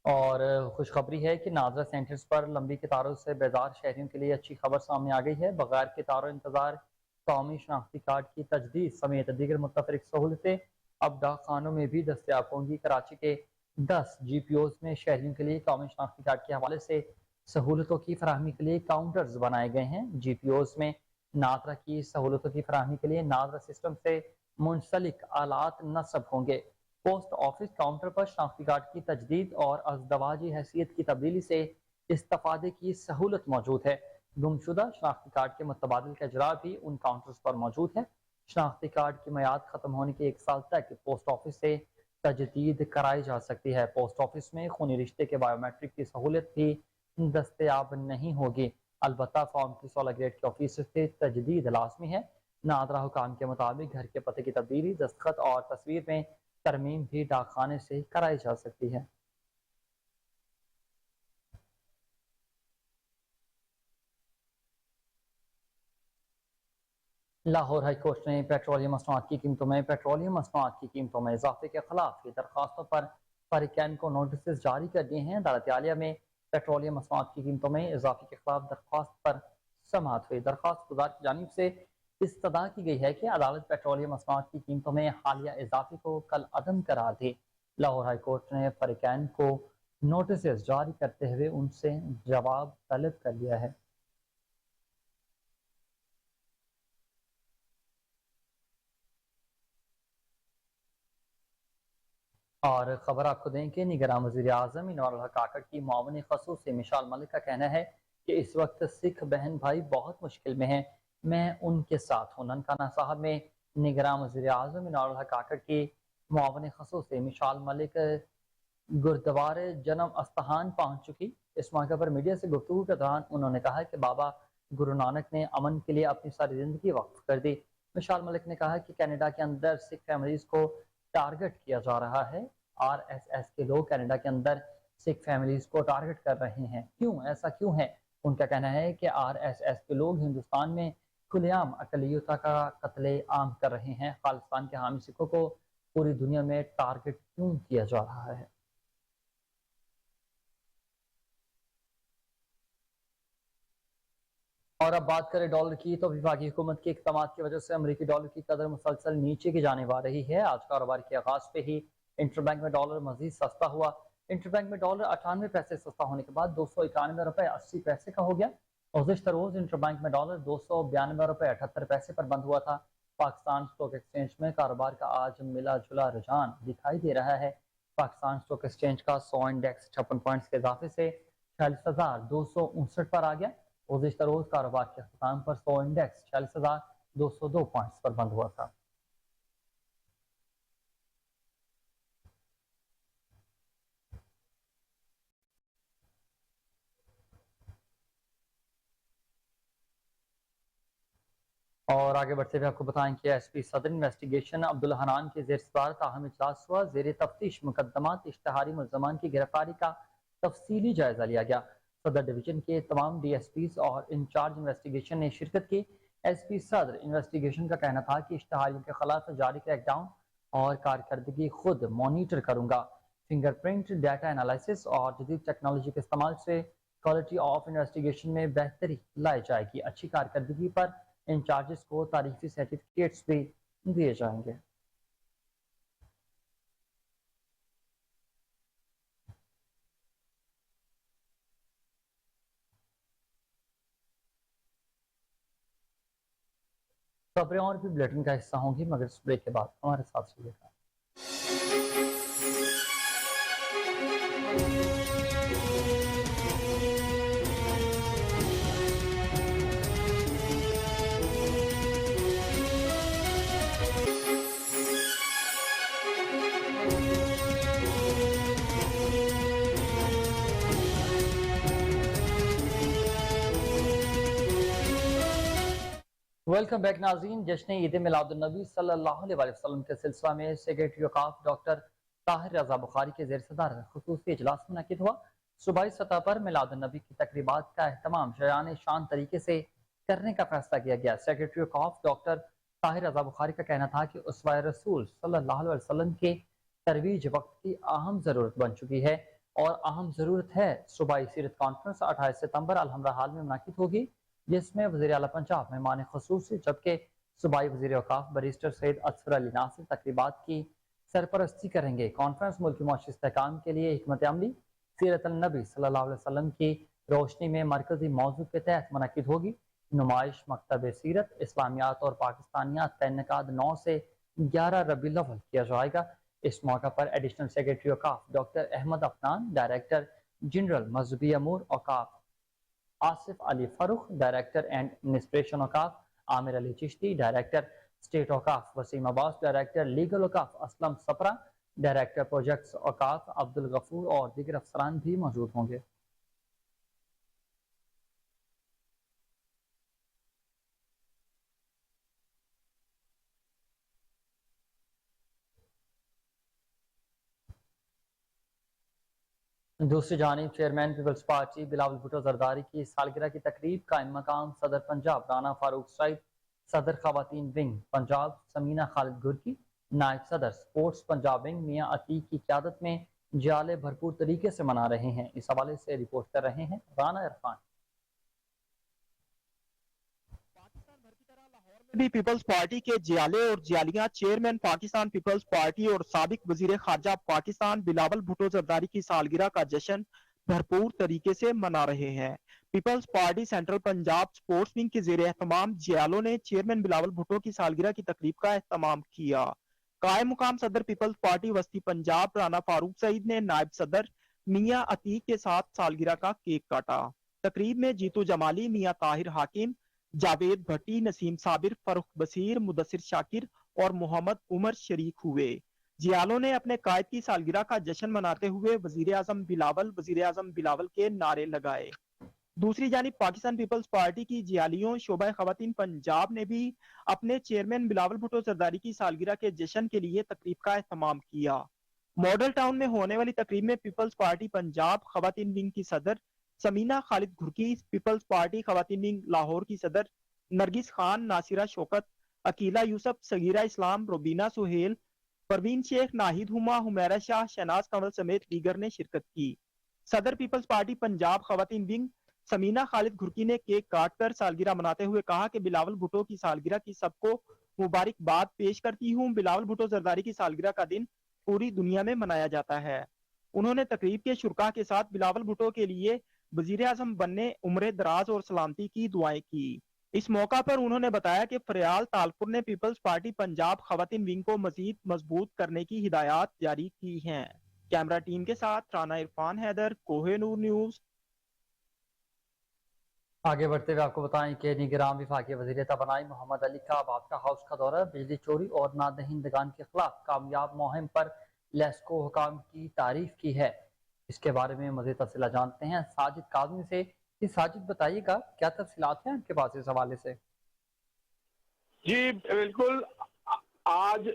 Speaker 1: और खुशखबरी है कि नाजरा सेंटर्स पर लंबी कतारों से बेजार शहरियों के लिए अच्छी खबर सामने आ गई है। बगैर कतारों इंतजार कौमी शनाख्ती कार्ड की तजदीद समेत दीगर मुतफरिक सहूलतें अब डाक खानों में भी दस्तियाब होंगी। कराची के 10 GPOs में शहरियों के लिए कौमी शनाख्ती कार्ड के हवाले से सहूलतों की फराहमी के लिए काउंटर्स बनाए गए हैं। GPOs में नादरा की सहूलतों की फराहमी के लिए नादरा सिस्टम से मुंसलिक आलात नस्ब होंगे। पोस्ट ऑफिस काउंटर पर शनाख्ती कार्ड की तजदीद और अजदवाजी हैसियत की तब्दीली से इस्तेफादे की सहूलत मौजूद है। गुमशुदा शनाख्ती कार्ड के मुतबादिल का इजरा भी उन काउंटर्स पर मौजूद है। शनाख्ती कार्ड की मियाद खत्म होने के 1 साल तक पोस्ट ऑफिस से तजदीद कराई जा सकती है। पोस्ट ऑफिस में खूनी रिश्ते के बायोमेट्रिक की सहूलत भी दस्तयाब नहीं होगी। अलबत्ता फॉर्म की 16 ग्रेड के ऑफिस से तजदीद लाजमी है। नादरा हुकाम के मुताबिक घर के पते की तब्दीली, दस्तखत और तस्वीर में तरमीम भी डाकखाने से कराई जा सकती है। लाहौर हाई कोर्ट ने पेट्रोलियम मसनूआत की कीमतों में इजाफे के खिलाफ दरखास्तों पर फरीकैन को नोटिस जारी कर दिए हैं। अदालत आलिया में पेट्रोलियम मसनूआत की कीमतों में इजाफे के खिलाफ दरख्वास्त पर समाअत हुई। दरख्वास्त गुजार की जानिब से इस्तदा की गई है कि अदालत पेट्रोलियम मसनूआत की कीमतों में हालिया इजाफे को कल अदम करार दे। लाहौर हाई कोर्ट ने फरीकैन को नोटिस जारी करते हुए उनसे जवाब तलब कर लिया है। और खबर आपको दें कि निगरान वज़ीर आज़म इनवार अल हक काकड़ की मुआवन ख़ुसूसी मिशाल मलिक का कहना है कि इस वक्त सिख बहन भाई बहुत मुश्किल में हैं, मैं उनके साथ हूँ। ननकाना साहब में निगरान वज़ीर आज़म इनवार अल हक काकड़ की मुआवन ख़ुसूसी मिशाल मलिक गुरुद्वारे जन्म अस्तहान पहुँच चुकी। इस मौके पर मीडिया से गुफ्तगू के दौरान उन्होंने कहा कि बाबा गुरु नानक ने अमन के लिए अपनी सारी ज़िंदगी वक्फ कर दी। مشال ملک نے کہا کہ کینیڈا کے اندر سکھ فیملیز کو ٹارگٹ کیا جا رہا ہے۔ RSS کے لوگ کینیڈا کے اندر سکھ فیملیز کو ٹارگٹ کر رہے ہیں، کیوں ایسا کیوں ہے؟ ان کا کہنا ہے کہ RSS کے لوگ ہندوستان میں کھلے عام اقلیتوں کا قتل عام کر رہے ہیں۔ خالصتان کے حامی سکھوں کو پوری دنیا میں ٹارگٹ کیوں کیا جا رہا ہے؟ اور اب بات کریں ڈالر کی، تو وفاقی حکومت کے اقدامات کی وجہ سے امریکی ڈالر کی قدر مسلسل نیچے کی جانب آ رہی ہے۔ آج کاروبار کے آغاز پہ ہی انٹر بینک میں ڈالر مزید سستا ہوا۔ انٹر بینک میں ڈالر 98 پیسے سستا ہونے کے بعد 291 روپے 80 پیسے کا ہو گیا۔ گزشتہ روز انٹر بینک میں ڈالر 292 روپے 78 پیسے پر بند ہوا تھا۔ پاکستان اسٹاک ایکسچینج میں کاروبار کا آج ملا جلا رجحان دکھائی دے رہا ہے۔ پاکستان اسٹاک ایکسچینج کا 100 انڈیکس 56 پوائنٹس کے اضافے سے 46,259 پر آ گیا۔ گزشتہ روز کاروبار کے اختتام پر 100 انڈیکس 46,202 پوائنٹس پر بند ہوا تھا۔ اور آگے بڑھتے ہوئے آپ کو بتائیں کہ ایس پی صدر انویسٹیگیشن عبدالحنان کے زیر صدارت تاہم اجلاس ہوا۔ زیر تفتیش مقدمات اشتہاری ملزمان کی گرفتاری کا تفصیلی جائزہ لیا گیا۔ صدر ڈویژن کے تمام DSPs اور انچارج انویسٹیگیشن نے شرکت کی۔ ایس پی صدر انویسٹیگیشن کا کہنا تھا کہ اشتہاریوں کے خلاف جاری کریک ڈاؤن اور کارکردگی خود مانیٹر کروں گا۔ فنگر پرنٹ ڈیٹا انالیسس اور جدید ٹیکنالوجی کے استعمال سے کوالٹی آف انویسٹیگیشن میں بہتری لائی جائے گی۔ اچھی کارکردگی پر انچارجز کو تاریخی سرٹیفکیٹس بھی دیے جائیں گے۔ خبریں اور بھی بلیٹن کا حصہ ہوں گی، مگر اس بریک کے بعد ہمارے ساتھ رہیے گا۔ ویلکم بیک ناظرین۔ جشن عید میلاد النبی صلی اللہ علیہ وسلم کے سلسلہ میں سیکریٹری اوقاف ڈاکٹر طاہر رضا بخاری کے زیر صدارت خصوصی اجلاس منعقد ہوا۔ صوبائی سطح پر میلاد النبی کی تقریبات کا اہتمام شایان شان طریقے سے کرنے کا فیصلہ کیا گیا۔ سیکریٹری اوقاف ڈاکٹر طاہر رضا بخاری کا کہنا تھا کہ اسوہ رسول صلی اللہ علیہ وسلم کے ترویج وقت کی اہم ضرورت بن چکی ہے اور اہم ضرورت ہے۔ صوبائی سیرت کانفرنس 28 ستمبر الحمرا ہال میں منعقد ہوگی، جس میں وزیر اعلیٰ پنجاب مہمان خصوصی جبکہ صوبائی وزیر اوقاف بیرسٹر سید اظفر علی ناصر تقریبات کی سرپرستی کریں گے۔ کانفرنس ملکی معاشی استحکام کے لیے حکمت عملی سیرت النبی صلی اللہ علیہ وسلم کی روشنی میں مرکزی موضوع کے تحت منعقد ہوگی۔ نمائش مکتب سیرت، اسلامیات اور پاکستانیات کا انعقاد 9 سے 11 ربیع الاول کیا جائے گا۔ اس موقع پر ایڈیشنل سیکریٹری اوقاف doctor Ahmed Afnan, director general مذہبی امور اوقاف Asif Ali Farrukh, director and administration اوقاف عامر علی چشتی، ڈائریکٹر اسٹیٹ اوقاف وسیم عباس، ڈائریکٹر لیگل اوقاف اسلم سپرا، ڈائریکٹر پروجیکٹس اوقاف عبد الغفور اور دیگر افسران بھی موجود ہوں گے۔ دوسری جانب chairman Peoples Party Bilawal Bhutto Zardari کی سالگرہ کی تقریب قائم مقام صدر پنجاب رانا فاروق سعید، صدر خواتین ونگ پنجاب سمینہ خالد گرکی، نائب صدر سپورٹس پنجاب ونگ میاں عتیق کی قیادت میں جیالے بھرپور طریقے سے منا رہے ہیں۔ اس حوالے سے رپورٹ کر رہے ہیں رانا عرفان۔
Speaker 2: بھی پیپلز پارٹی کے جیالے اور جیالیاں چیئرمین پاکستان پیپلز پارٹی اور سابق وزیر خارجہ پاکستان بلاول بھٹو زرداری کی سالگرہ کا جشن بھرپور طریقے سے منا رہے ہیں۔ Peoples Party central Punjab sports wing کے زیر اہتمام جیالوں نے چیئرمین بلاول بھٹو کی سالگرہ کی تقریب کا اہتمام کیا۔ قائم مقام صدر پیپلز پارٹی وسطی پنجاب رانا فاروق سعید نے نائب صدر میاں عتیق کے ساتھ سالگرہ کا کیک کاٹا۔ تقریب میں جیتو جمالی، میاں طاہر حاکم، جاوید بھٹی، نسیم صابر، فرخ بصیر، مدثر شاکر اور محمد عمر شریک ہوئے۔ جیالوں نے اپنے قائد کی سالگرہ کا جشن مناتے ہوئے وزیر اعظم بلاول کے نعرے لگائے۔ दूसरी जानिब पाकिस्तान पीपल्स पार्टी की जियालियों शोबा खवातीन पंजाब ने भी अपने चेयरमैन बिलावल भुट्टो जरदारी की सालगिरह के जश्न के लिए तकरीब का एहतमाम किया। मॉडल टाउन में होने वाली तकरीब में पीपल्स पार्टी पंजाब खवातीन विंग की सदर समीना खालिद घुरकी, पीपल्स पार्टी खवातीन विंग लाहौर की सदर नरगिस खान, नासिरा शौकत, अकीला यूसुफ, सगीरा इस्लाम, रोबीना सुहेल, परवीन शेख, नाहिद हुमा, हुमैरा शाह, शहनाज कंवल समेत दीगर ने शिरकत की। सदर पीपल्स पार्टी पंजाब खवातीन विंग समीना खालिद घुरकी ने केक काट कर सालगिरह मनाते हुए कहा कि बिलावल भुट्टो की सालगिरह की सबको मुबारकबाद पेश करती हूँ। बिलावल भुट्टो जरदारी की सालगिरह का दिन पूरी दुनिया में मनाया जाता है। उन्होंने तकरीब के शुरका के साथ बिलावल भुट्टो के लिए वजीर आजम बनने, उम्र दराज और सलामती की दुआएं की। इस मौका पर उन्होंने बताया कि फरियाल तालपुर ने पीपल्स पार्टी पंजाब खवातीन विंग को मजीद मजबूत करने की हिदायत जारी की हैं। कैमरा टीम के साथ राना इरफान हैदर, कोहिनूर न्यूज।
Speaker 1: आगे बढ़ते हुए आपको बताएं कि निगरान विभागीय वज़ीर तवानाई मोहम्मद अली का बादशाह हाउस का दौरा, बिजली चोरी और नादहिंदगान के खिलाफ कामयाब मुहिम पर लेस्को हुकाम की तारीफ की है। इसके बारे में मज़ीद तफसीलात जानते हैं साजिद काज़मी से। साजिद बताइएगा क्या तफसीलात हैं आपके पास इस हवाले से?
Speaker 3: जी बिल्कुल, आज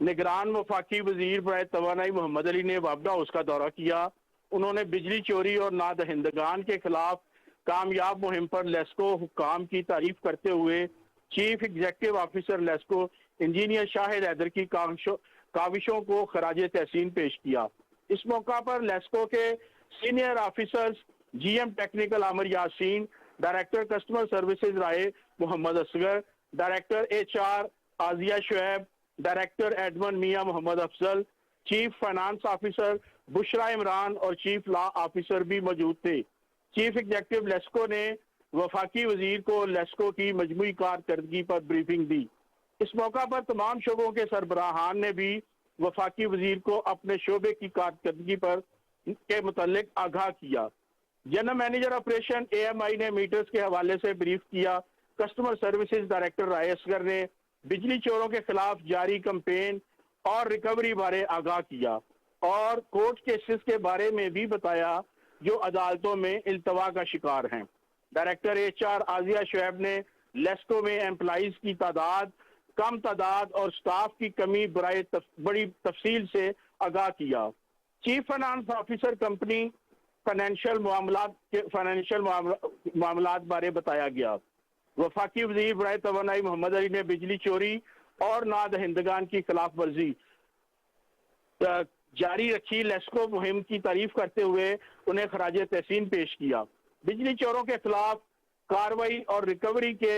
Speaker 3: निगरान वफाकी वजीर बराए तवानाई मोहम्मद अली ने वापडा हाउस का दौरा किया। उन्होंने बिजली चोरी और नादहिंदगान के खिलाफ कामयाब मुहिम पर लेस्को हुकाम की तारीफ करते हुए chief executive officer LESCO engineer Shahid Haider की काविशों को खराज तहसीन पेश किया। इस मौका पर लेस्को के senior officers GM technical Amir Yasin, director customer services Rai Mohammad Asghar, director HR Azia Shoaib, director admin Mian Mohammad Afzal, chief finance officer Bushra Imran और चीफ लॉ ऑफिसर भी मौजूद थे। चीफ एग्जीक्यूटिव लेस्को ने वफाकी वजीर को लेस्को की मजमूई कारकर्दगी पर ब्रीफिंग दी। इस मौका पर तमाम शोबों के सरबराहान ने भी वफाकी वजीर को अपने शोबे की कारकर्दगी पर के मुतालिक आगाह किया। जनरल मैनेजर ऑपरेशन एएमआई ने मीटर्स के हवाले से ब्रीफ किया। कस्टमर सर्विसेज डायरेक्टर राय असगर ने बिजली चोरों के खिलाफ जारी कैंपेन और रिकवरी बारे आगाह किया और कोर्ट केसेस के बारे में भी बताया जो अदालतों में इल्तवा का शिकार हैं। डायरेक्टर एचआर आजिया शुएब ने लेस्को में एम्प्लॉइज की तादाद, कम तादाद और स्टाफ की कमी बड़ी तफसील से आगाह किया। Chief finance officer company financial मामलात बारे बताया गया। वफाकी वजीर बराए तवानाई मोहम्मद अली ने बिजली चोरी और नादहिंदगान की खिलाफ वर्जी जारी रखी लेस्को मुहिम की तारीफ करते हुए उन्हें खराज तहसीन पेश किया। बिजली चोरों के खिलाफ कार्रवाई और रिकवरी के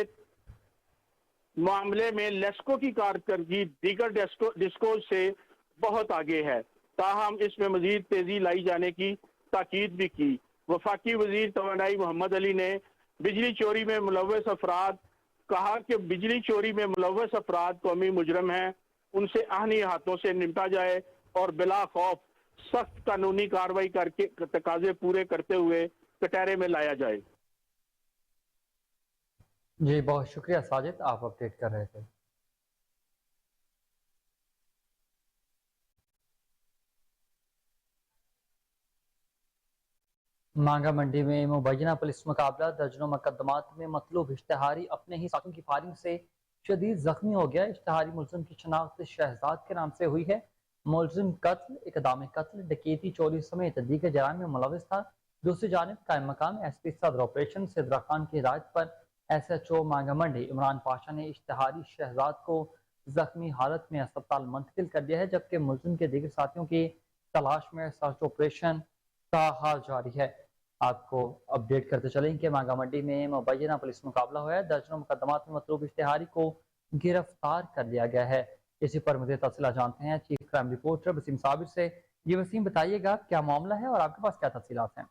Speaker 3: मामले में लेस्को की कारकर्दगी दीगर डिस्कोज से बहुत आगे है, ताहम इसमें मजीद तेजी लाई जाने की ताकीद भी की। वफाकी वजीर तवानाई मोहम्मद अली ने बिजली चोरी में मुलव्वस अफराद कहा कि बिजली चोरी में मुलव्वस अफराद कौमी मुजरम हैं, उनसे आहनी हाथों से निपटा जाए और बिला खौफ सख्त कानूनी कार्रवाई करके तकाजे पूरे करते हुए कटहरे में लाया जाए।
Speaker 1: जी बहुत शुक्रिया साजिद, आप अपडेट कर रहे थे। मांगा मंडी में मुबैना पुलिस मुकाबला, दर्जनों मुकदमात में मतलूब इश्तिहारी अपने ही साथियों की फायरिंग से शदीद जख्मी हो गया। इश्तिहारी मुलजिम की शनाख्त शहजाद के नाम से हुई है। मुलजिम कत्ल, इकदाम कत्ल, डकैती, चोरी समेत दीगर जराइम में मुलविस था। दूसरी जानिब कायम मकाम एसपी सदर ऑपरेशन सिद्रा खान की हिदायत पर SHO मांगा मंडी इमरान पाशा ने इश्तिहारी शहजाद को जख्मी हालत में अस्पताल मुंतकिल कर दिया है, जबकि मुलजिम के दीगर साथियों की तलाश में सर्च ऑपरेशन का हाल जारी है। आपको अपडेट करते चलें कि मांगा मंडी में मुबैना पुलिस मुकाबला हुआ है। दर्जनों मुकदमात में मतलूब इश्तिहारी को गिरफ्तार कर लिया गया है। इसी पर मुझे तफसीलात जानते हैं chief crime reporter Waseem Sabir से। जी वसीम, बताइएगा क्या मामला है और आपके पास क्या तफसीलात हैं?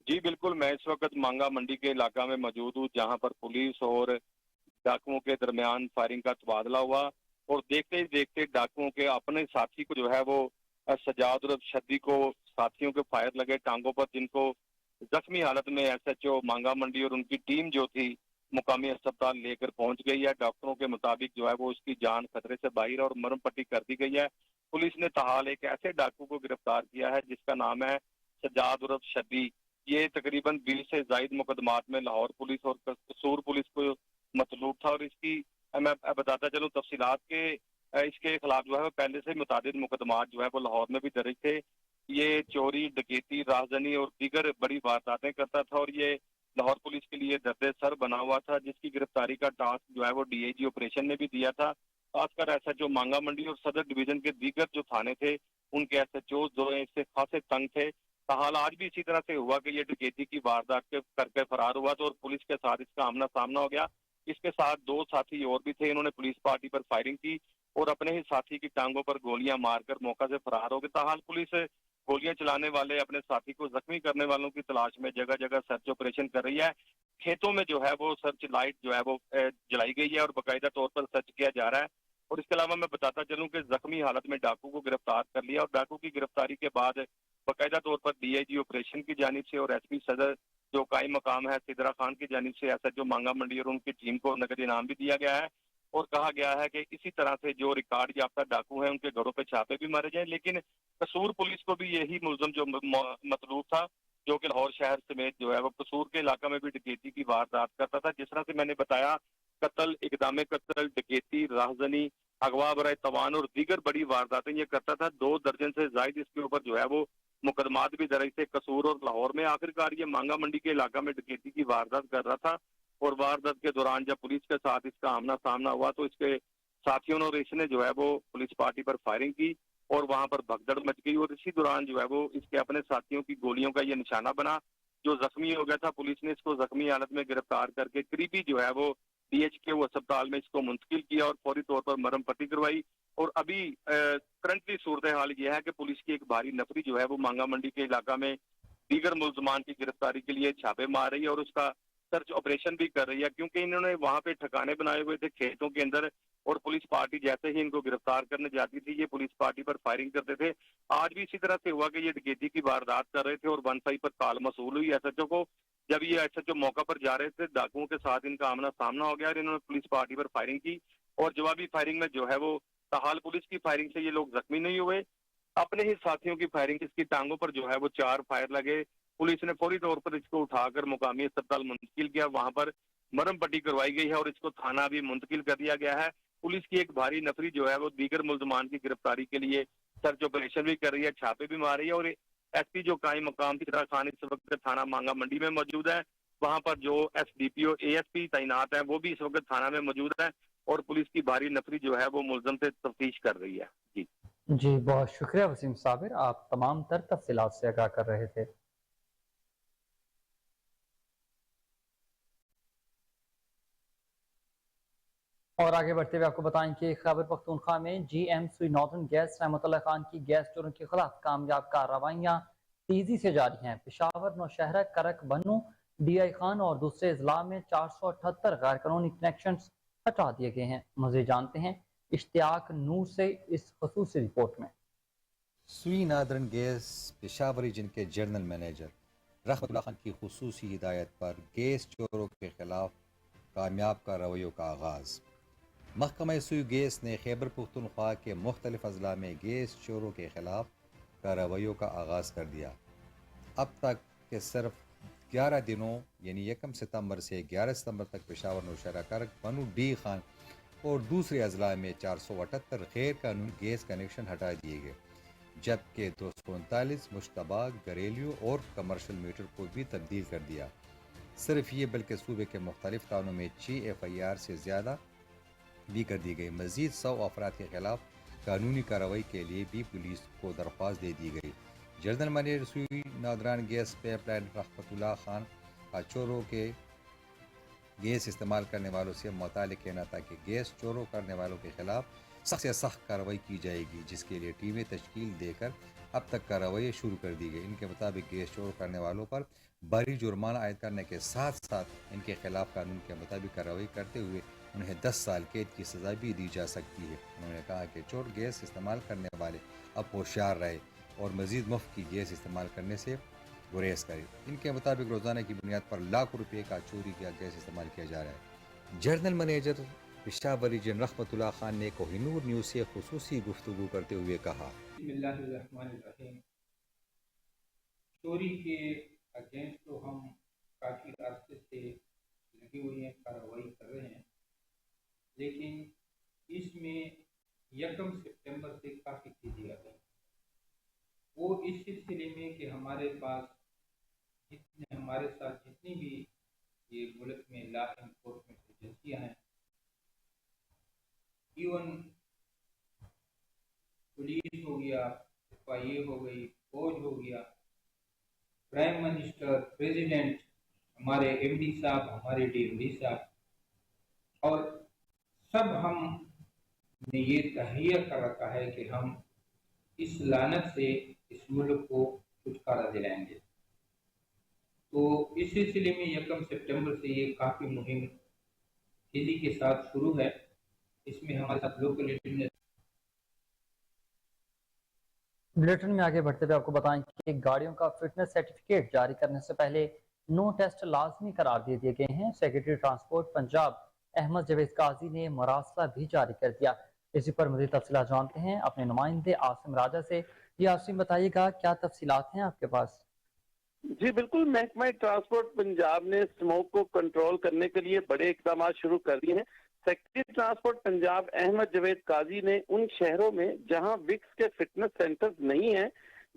Speaker 4: जी बिल्कुल, मैं इस वक्त मांगा मंडी के इलाका में मौजूद हूँ, जहाँ पर पुलिस और डाकुओं के दरमियान फायरिंग का तबादला हुआ और देखते ही देखते डाकुओं के अपने साथी को जो है वो सजाद उर्फ शद्दी को साथियों के फायर लगे टांगों पर, जिनको जख्मी हालत में SHO मांगा मंडी और उनकी टीम जो थी मुकामी अस्पताल लेकर पहुंच गई है। डॉक्टरों के मुताबिक जो है वो उसकी जान खतरे से बाहर और मरहम पट्टी कर दी गई है। पुलिस ने ताहाल एक ऐसे डाकू को गिरफ्तार किया है जिसका नाम है सजाद उर्फ शद्दी, ये तकरीबन 20 से जायद मुकदमात में लाहौर पुलिस और कसूर पुलिस को मतलूब था। और इसकी मैं बताता चलूँ तफसीलात के इसके खिलाफ जो है वो पहले से मुतादिद मुकदमात जो है वो लाहौर में भी दर्ज थे। ये चोरी, डकैती, राहजनी और दीगर बड़ी वारदातें करता था और ये लाहौर पुलिस के लिए दर्द सर बना हुआ था, जिसकी गिरफ्तारी का टास्क जो है वो डीआईजी ऑपरेशन ने भी दिया था। खासकर एसएचओ मांगा मंडी और सदर डिवीजन के दीगर जो थाने थे उनके एसएचओ जो है इससे खासे तंग थे। हाल आज भी इसी तरह से हुआ कि ये डकैती की वारदात करके फरार हुआ तो और पुलिस के साथ इसका आमना सामना हो गया। इसके साथ 2 साथी और भी थे, इन्होंने पुलिस पार्टी पर फायरिंग की और अपने ही साथी की टांगों पर गोलियां मारकर मौका से फरार हो गए। ताहाल पुलिस गोलियां चलाने वाले अपने साथी को जख्मी करने वालों की तलाश में जगह जगह सर्च ऑपरेशन कर रही है। खेतों में जो है वो सर्च लाइट जो है वो जलाई गई है और बाकायदा तौर पर सर्च किया जा रहा है। और इसके अलावा मैं बताता चलूं कि जख्मी हालत में डाकू को गिरफ्तार कर लिया और डाकू की गिरफ्तारी के बाद बाकायदा तौर पर डीआईजी ऑपरेशन की जानिब से और एसपी सदर जो कायम मकाम है सिदरा खान की जानिब से एसएचओ मांगा मंडी और उनकी टीम को नकद इनाम भी दिया गया है। और कहा गया है कि इसी तरह से जो रिकॉर्ड याफ्ता डाकू हैं उनके घरों पे छापे भी मारे जाए। लेकिन कसूर पुलिस को भी यही मुलजम जो मतलूब था, जो कि लाहौर शहर समेत जो है वो कसूर के इलाका में भी डकैती की वारदात करता था। जिस तरह से मैंने बताया, कत्ल, इकदाम कत्ल, डकैती, राहजनी, अगवा बराए तवान और दीगर बड़ी वारदातें ये करता था। 2 दर्जन से जायद इसके ऊपर जो है वो मुकदमात भी दर्ज थे कसूर और लाहौर में। आखिरकार ये मांगा मंडी के इलाका में डकैती की वारदात कर रहा था और वारदात के दौरान जब पुलिस के साथ इसका आमना सामना हुआ तो इसके साथियों ने और इसने जो है वो पुलिस पार्टी पर फायरिंग की और वहां पर भगदड़ मच गई। और इसी दौरान जो है वो इसके अपने साथियों की गोलियों का ये निशाना बना, जो जख्मी हो गया था। पुलिस ने इसको जख्मी हालत में गिरफ्तार करके करीबी जो है वो डीएचके अस्पताल में इसको मुंतकिल किया और फौरी तौर पर मरहम पट्टी करवाई। और अभी करंटली सूरत हाल यह है कि पुलिस की एक भारी नफरी जो है वो मांगा मंडी के इलाका में दीगर मुलजमान की गिरफ्तारी के लिए छापे मार रही है और उसका सर्च ऑपरेशन भी कर रही है, क्योंकि इन्होंने वहां पे ठिकाने बनाए हुए थे खेतों के अंदर और पुलिस पार्टी जैसे ही इनको गिरफ्तार करने जाती थी ये पुलिस पार्टी पर फायरिंग करते थे। आज भी इसी तरह से हुआ कि ये डकैती की वारदात कर रहे थे और 15 पर कॉल मसूल हुई एसएचओ को। जब ये एसएचओ मौका पर जा रहे थे डाकुओं के साथ इनका आमना सामना हो गया और इन्होंने पुलिस पार्टी पर फायरिंग की और जवाबी फायरिंग में जो है वो ताहाल पुलिस की फायरिंग से ये लोग जख्मी नहीं हुए, अपने ही साथियों की फायरिंग इसकी टांगों पर जो है वो 4 फायर लगे। पुलिस ने फौरी तौर पर इसको उठाकर मुकामी अस्पताल मुंतकिल किया, वहां पर मरहम पट्टी करवाई गई है और इसको थाना भी मुंतकिल कर दिया गया है। पुलिस की एक भारी नफरी जो है वो दीगर मुलजमान की गिरफ्तारी के लिए सर्च ऑपरेशन भी कर रही है, छापे भी मार रही है। और एसपी जो कायम मकाम सिदरा खान इस वक्त थाना मांगा मंडी में मौजूद है, वहां पर जो एसडीपीओ एएसपी तैनात है वो भी इस वक्त थाना में मौजूद है और पुलिस की भारी नफरी जो है वो मुलजम से तफ्तीश कर रही है।
Speaker 1: जी बहुत शुक्रिया वसीम साबिर, आप तमाम तर तफसीलात से आगाह कर रहे थे। और आगे बढ़ते हुए आपको बताएं कि खैबर पख्तूनख्वा में जीएमसी नॉर्दर्न गैस रहमतुल्लाह खान की गैस चोरों के खिलाफ कामयाब कार्रवाइयां तेजी से जारी हैं। पेशावर, नौशहरा, करक, बन्नू, डीआई खान और दूसरे अजला में 478 गैर कानूनी कनेक्शन हटा दिए गए हैं। मज़ीद जानते हैं इश्तियाक नूर से इस खसूसी रिपोर्ट में।
Speaker 5: सुई नादरन गैस पेशावर रीजन के जनरल मैनेजर रहमतुल्लाह खान की खुसूसी हिदायत पर गैस चोरों के खिलाफ कामयाब कार्रवाइयों का आगाज़। महकमा सुई गैस ने खैबर पख्तूनख्वा के मुख्तलिफ अजला में गैस चोरों के खिलाफ कार्रवाइयों का आगाज़ कर दिया। अब तक के सिर्फ 11 दिनों यानी 1 सितंबर से 11 सितंबर तक पेशावर, नौशहरा, करक, बन्नू, डी खान और दूसरे अजला में 478 गैर कानूनी गैस कनेक्शन हटा दिए गए, जबकि 239 मुश्तबा घरेलू और कमर्शल मीटर को भी तब्दील कर दिया। सिर्फ ये बल्कि सूबे के मुख्तलिफ थानों में 6 FIR से ज़्यादा भी कर दी गई। मज़ीद 100 अफराद के खिलाफ कानूनी कार्रवाई के लिए भी पुलिस को दरख्वास्त दे दी गई। जनरल मैनेजर सुई नादरान गैस पाइपलाइन रहमतुल्लाह खान का चोरों के गैस इस्तेमाल करने वालों से मुतालिक कहना था कि गैस चोरों करने वालों के खिलाफ सख्त से सख्त कार्रवाई की जाएगी, जिसके लिए टीमें तश्कील देकर अब तक कार्रवाई शुरू कर दी गई। इनके मुताबिक गैस चोर करने वालों पर भारी जुर्माना आयद करने के साथ साथ इनके खिलाफ कानून के मुताबिक कार्रवाई करते हुए उन्हें 10 साल कैद की सज़ा भी दी जा सकती है। उन्होंने कहा कि चोर गैस इस्तेमाल करने वाले अब होशियार रहे और मज़ीद मुफ्त की गैस इस्तेमाल करने से गुरेज करें। इनके मुताबिक रोज़ाना की बुनियाद पर लाखों रुपये का चोरी किया गैस इस्तेमाल किया जा रहा है। जनरल मैनेजर पेशावर रीजन रहमतुल्लाह खान ने कोहिनूर न्यूज़ से खुसूसी गुफ्तगू करते हुए कहा,
Speaker 6: बिस्मिल्लाहिर्रहमानिर्रहीम। चोरी के अगेंस्ट तो हम काफ़ी अरसे से लगे हुए हैं, कार्रवाई कर रहे हैं, लेकिन इसमें 1 सितंबर से काफ़ी तेजी आ गई। वो इस सिलसिले में कि हमारे पास हमारे साथ जितनी भी ये मुल्क में लॉ इन्फोर्समेंट एजेंसियाँ हैं, इवन पुलिस हो गया, FIA हो गई, फौज हो गया, प्राइम मिनिस्टर, प्रेसिडेंट, हमारे MD साहब, हमारे DMD साहब, और सब हमने ये तहैया कर रखा है कि हम इस लानत से इस मुल्क को छुटकारा दिलाएंगे। तो इस सिलसिले में 1 सितंबर से ये काफ़ी मुहिम तेजी के साथ शुरू है। इसमें हमारे साथ लोकल
Speaker 1: बुलेटिन में आगे बढ़ते हुए आपको बताएं कि गाड़ियों का फिटनेस सर्टिफिकेट जारी करने से पहले नो टेस्ट लाजमी करार दे दिए गए हैं। सेक्रेटरी ट्रांसपोर्ट पंजाब अहमद जावेद काजी ने मरासला भी जारी कर दिया। इसी पर मज़ीद तफसीलात जानते हैं अपने नुमाइंदे आसिम राजा से। जी आसिम, बताइएगा क्या तफसीलात हैं आपके पास?
Speaker 3: जी बिल्कुल, महकमा ट्रांसपोर्ट पंजाब ने स्मोक को कंट्रोल करने के लिए बड़े इकदाम शुरू कर दिए हैं। सेक्रेटरी ट्रांसपोर्ट पंजाब अहमद जावेद काजी ने उन शहरों में जहां विक्स के फिटनेस सेंटर्स नहीं हैं,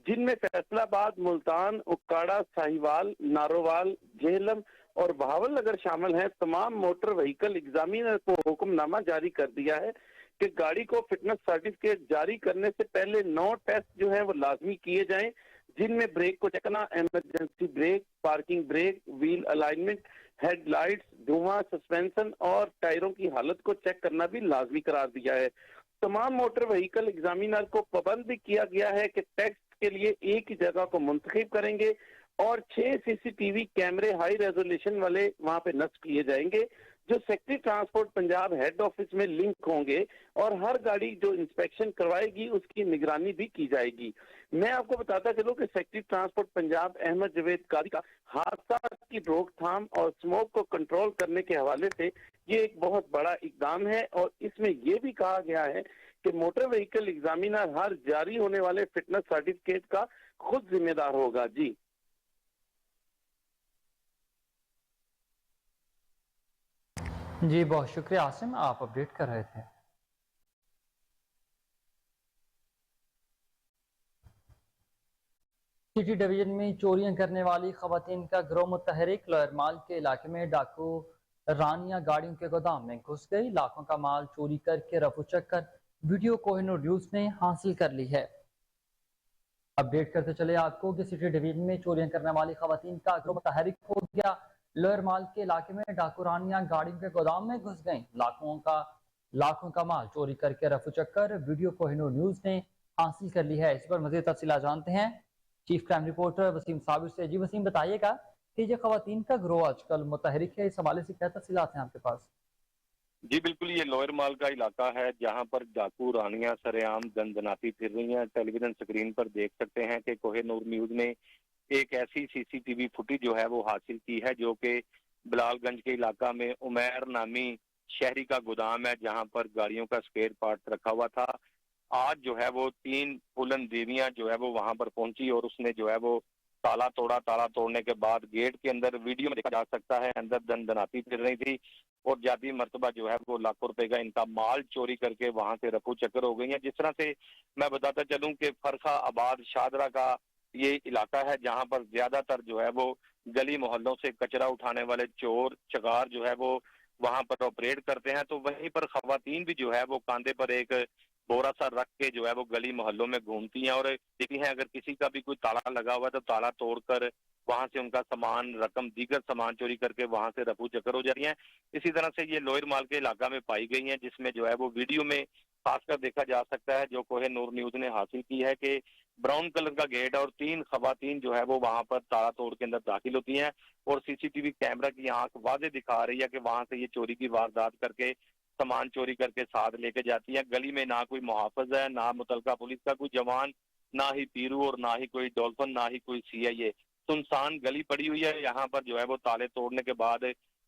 Speaker 3: जिनमें फैसलाबाद, मुल्तान, उक्काड़ा, साहिवाल, नारोवाल, झेलम और बहावलनगर शामिल हैं, तमाम मोटर व्हीकल एग्जामिनर को हुक्मनामा जारी कर दिया है कि गाड़ी को फिटनेस सर्टिफिकेट जारी करने से पहले 9 टेस्ट जो है वो लाजमी किए जाएं, जिनमें ब्रेक को चेक करना, emergency brake, parking brake, wheel alignment, headlights, धुआं, सस्पेंशन और टायरों की हालत को चेक करना भी लाजमी करार दिया है। तमाम मोटर व्हीकल एग्जामिनर को पाबंद भी किया गया है कि टेस्ट के लिए एक ही जगह को मुंतखब करेंगे और 6 CCTV कैमरे हाई रेजोल्यूशन वाले वहां पे नस्ब किए जाएंगे, जो secretary transport Punjab head office में लिंक होंगे और हर गाड़ी जो इंस्पेक्शन करवाएगी उसकी निगरानी भी की जाएगी। मैं आपको बताता चलूं कि सेक्रेटरी ट्रांसपोर्ट पंजाब अहमद जावेद काजी का हादसा की रोकथाम और स्मोक को कंट्रोल करने के हवाले से ये एक बहुत बड़ा इकदाम है और इसमें यह भी कहा गया है कि मोटर व्हीकल एग्जामिनर हर जारी होने वाले फिटनेस सर्टिफिकेट का खुद जिम्मेदार होगा। जी
Speaker 1: जी बहुत शुक्रिया आसिम, आप अपडेट कर रहे थे। सिटी डिवीजन में चोरियां करने वाली खवातीन का गिरोह मुतहरिक लोअर माल के इलाके में डाकू रानिया गाड़ियों के गोदाम में घुस गई। लाखों का माल चोरी करके रफू चक्कर वीडियो कोहिनूर न्यूज ने हासिल कर ली है। अपडेट करते चले आपको कि सिटी डिवीजन में चोरियां करने वाली खवातीन का गिरोह मुतहरिक हो गया। लोअर माल के इलाके में डाकू रानियां गाड़ियों के गोदाम में घुस गईं। लाखों का माल चोरी करके रफू चक्कर वीडियो कोहिनूर न्यूज ने हासिल कर ली है। इस पर मज़ीद तफसीलात जानते हैं chief crime reporter Waseem Sabir से। जी वसीम, बताइएगा कि ये खवातीन का गिरोह आजकल मुतहरिक है, इस हवाले से क्या तफसीलात हैं आपके पास?
Speaker 4: जी बिल्कुल, ये लोअर माल का इलाका है जहां पर डाकू रानियां सरेआम दंदनाती फिर रही हैं। टेलीविजन स्क्रीन पर देख सकते हैं कि कोहिनूर न्यूज ने एक ऐसी CCTV फुटेज जो है वो हासिल की है जो कि बिलालगंज के इलाका में उमैर नामी शहरी का गोदाम है जहां पर गाड़ियों का स्पेयर पार्ट रखा हुआ था। आज जो है वो 3 पुलन देवियां जो है वो वहां पर पहुंची और उसने जो है वो ताला तोड़ा। ताला तोड़ने के बाद गेट के अंदर वीडियो में देखा जा सकता है अंदर दंदनाती फिर रही थी और जाती मर्तबा जो है वो लाखों रुपए का इनका माल चोरी करके वहां से रफू चक्कर हो गई है। जिस तरह से मैं बताता चलूं कि फरखा आबाद शादरा का ये इलाका है जहां पर ज्यादातर जो है वो गली मोहल्लों से कचरा उठाने वाले चोर चकार जो है वो वहां पर ऑपरेट करते हैं। तो वहीं पर खवातीन भी जो है वो कांधे पर एक बोरा सा रख के जो है वो गली मोहल्लों में घूमती हैं और देखती हैं अगर किसी का भी कोई ताला लगा हुआ है तो ताला तोड़कर वहां से उनका सामान, रकम, दीगर सामान चोरी करके वहां से रफू चक्कर हो जाती हैं। इसी तरह से ये लोअर माल के इलाका में पाई गई हैं जिसमें जो है वो वीडियो में खासकर देखा जा सकता है जो कोहिनूर न्यूज ने हासिल की है कि ब्राउन कलर का गेट और 3 खवातीन जो है वो वहां पर ताला तोड़ के अंदर दाखिल होती हैं और CCTV कैमरा की आंख वाजे दिखा रही है कि वहां से ये चोरी की वारदात करके सामान चोरी करके साथ लेके जाती है। गली में ना कोई मुहाफिज है, ना मुतलका पुलिस का कोई जवान, ना ही पीरू और ना ही कोई डॉल्फिन, ना ही कोई CIA। सुनसान गली पड़ी हुई है। यहाँ पर जो है वो ताले तोड़ने के बाद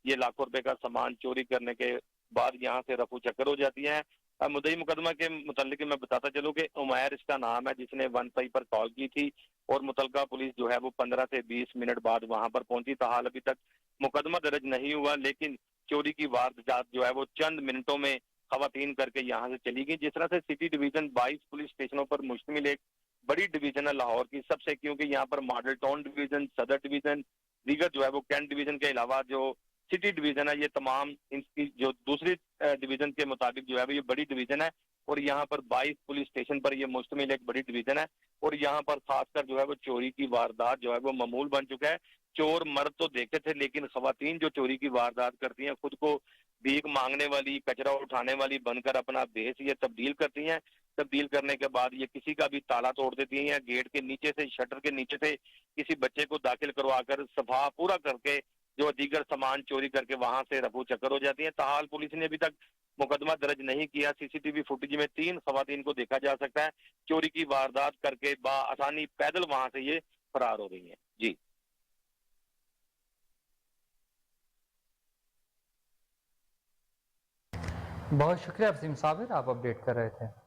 Speaker 4: ये लाखों रुपए का सामान चोरी करने के बाद यहाँ से रफू चक्कर हो जाती है मुद्दई मुकदमा के मुतालिक मैं बताता चलूं कि उमैर इसका नाम है, जिसने 1 पर कॉल की थी और मुतलका पुलिस जो है वो 15 से 20 मिनट बाद वहां पर पहुंची। ताहाल अभी तक मुकदमा दर्ज नहीं हुआ, लेकिन चोरी की वारदात जो है वो चंद मिनटों में खवातीन करके यहाँ से चली गई। जिस तरह से सिटी डिवीजन 22 पुलिस स्टेशनों पर मुश्तमिल एक बड़ी डिवीजन है लाहौर की सबसे, क्योंकि यहाँ पर मॉडल टाउन डिवीजन, सदर डिवीजन, दीगर जो है वो कैंट डिवीजन के अलावा जो सिटी डिवीजन है, ये तमाम इनकी जो दूसरी डिवीजन के मुताबिक जो है वो ये बड़ी डिवीजन है और यहाँ पर 22 पुलिस स्टेशन पर ये मुश्तमिल एक बड़ी डिवीजन है और यहाँ पर खासकर जो है वो चोरी की वारदात जो है वो मामूल बन चुका है। चोर मर्द तो देखते थे, लेकिन खवातीन जो चोरी की वारदात करती हैं खुद को भीख मांगने वाली, कचरा उठाने वाली बनकर अपना भेष ये तब्दील करती हैं। तब्दील करने के बाद ये किसी का भी ताला तोड़ देती हैं, गेट के नीचे से, शटर के नीचे से किसी बच्चे को दाखिल करवाकर सफा पूरा करके जो दीगर सामान चोरी करके वहां से रफू चक्कर हो जाती है। ताहाल पुलिस ने अभी तक मुकदमा दर्ज नहीं किया। सीसीटीवी फुटेज में 3 खवातीन को देखा जा सकता है चोरी की वारदात करके आसानी पैदल वहां से ये फरार हो गई हैं। जी
Speaker 1: बहुत शुक्रिया अफसीम साबिर, आप अपडेट कर रहे थे।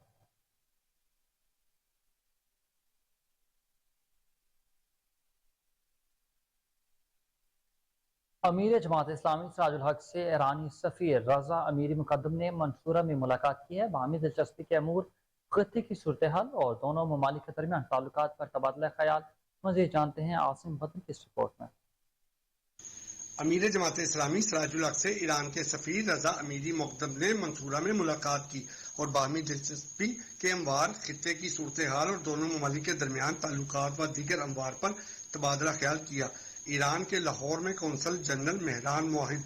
Speaker 1: अमीर जमात इस्लामी सिराजुल हक से ईरानी सफ़ीर रजा अमीरी मुकद्दम ने मंसूरा में मुलाकात की है। बाहमी दिलचस्पी के अमूर, खत्ते की सूरत हाल और दोनों ममालिक के दरमियान ताल्लुकात पर तबादला ख्याल। मज़ीद जानते हैं आसिम बदर की इस रिपोर्ट में।
Speaker 7: अमीर जमात इस्लामी सिराजुल हक से ईरान के सफ़ीर रजा अमीरी मुकद्दम ने मंसूरा में मुलाकात की और बाहमी दिलचस्पी के अमवार, खित्ते की सूरत हाल और दोनों ममालिक के दरमियान ताल्लुकात व दीगर अमवार पर तबादला ख्याल किया। ईरान के लाहौर में consul general Mehran Mohid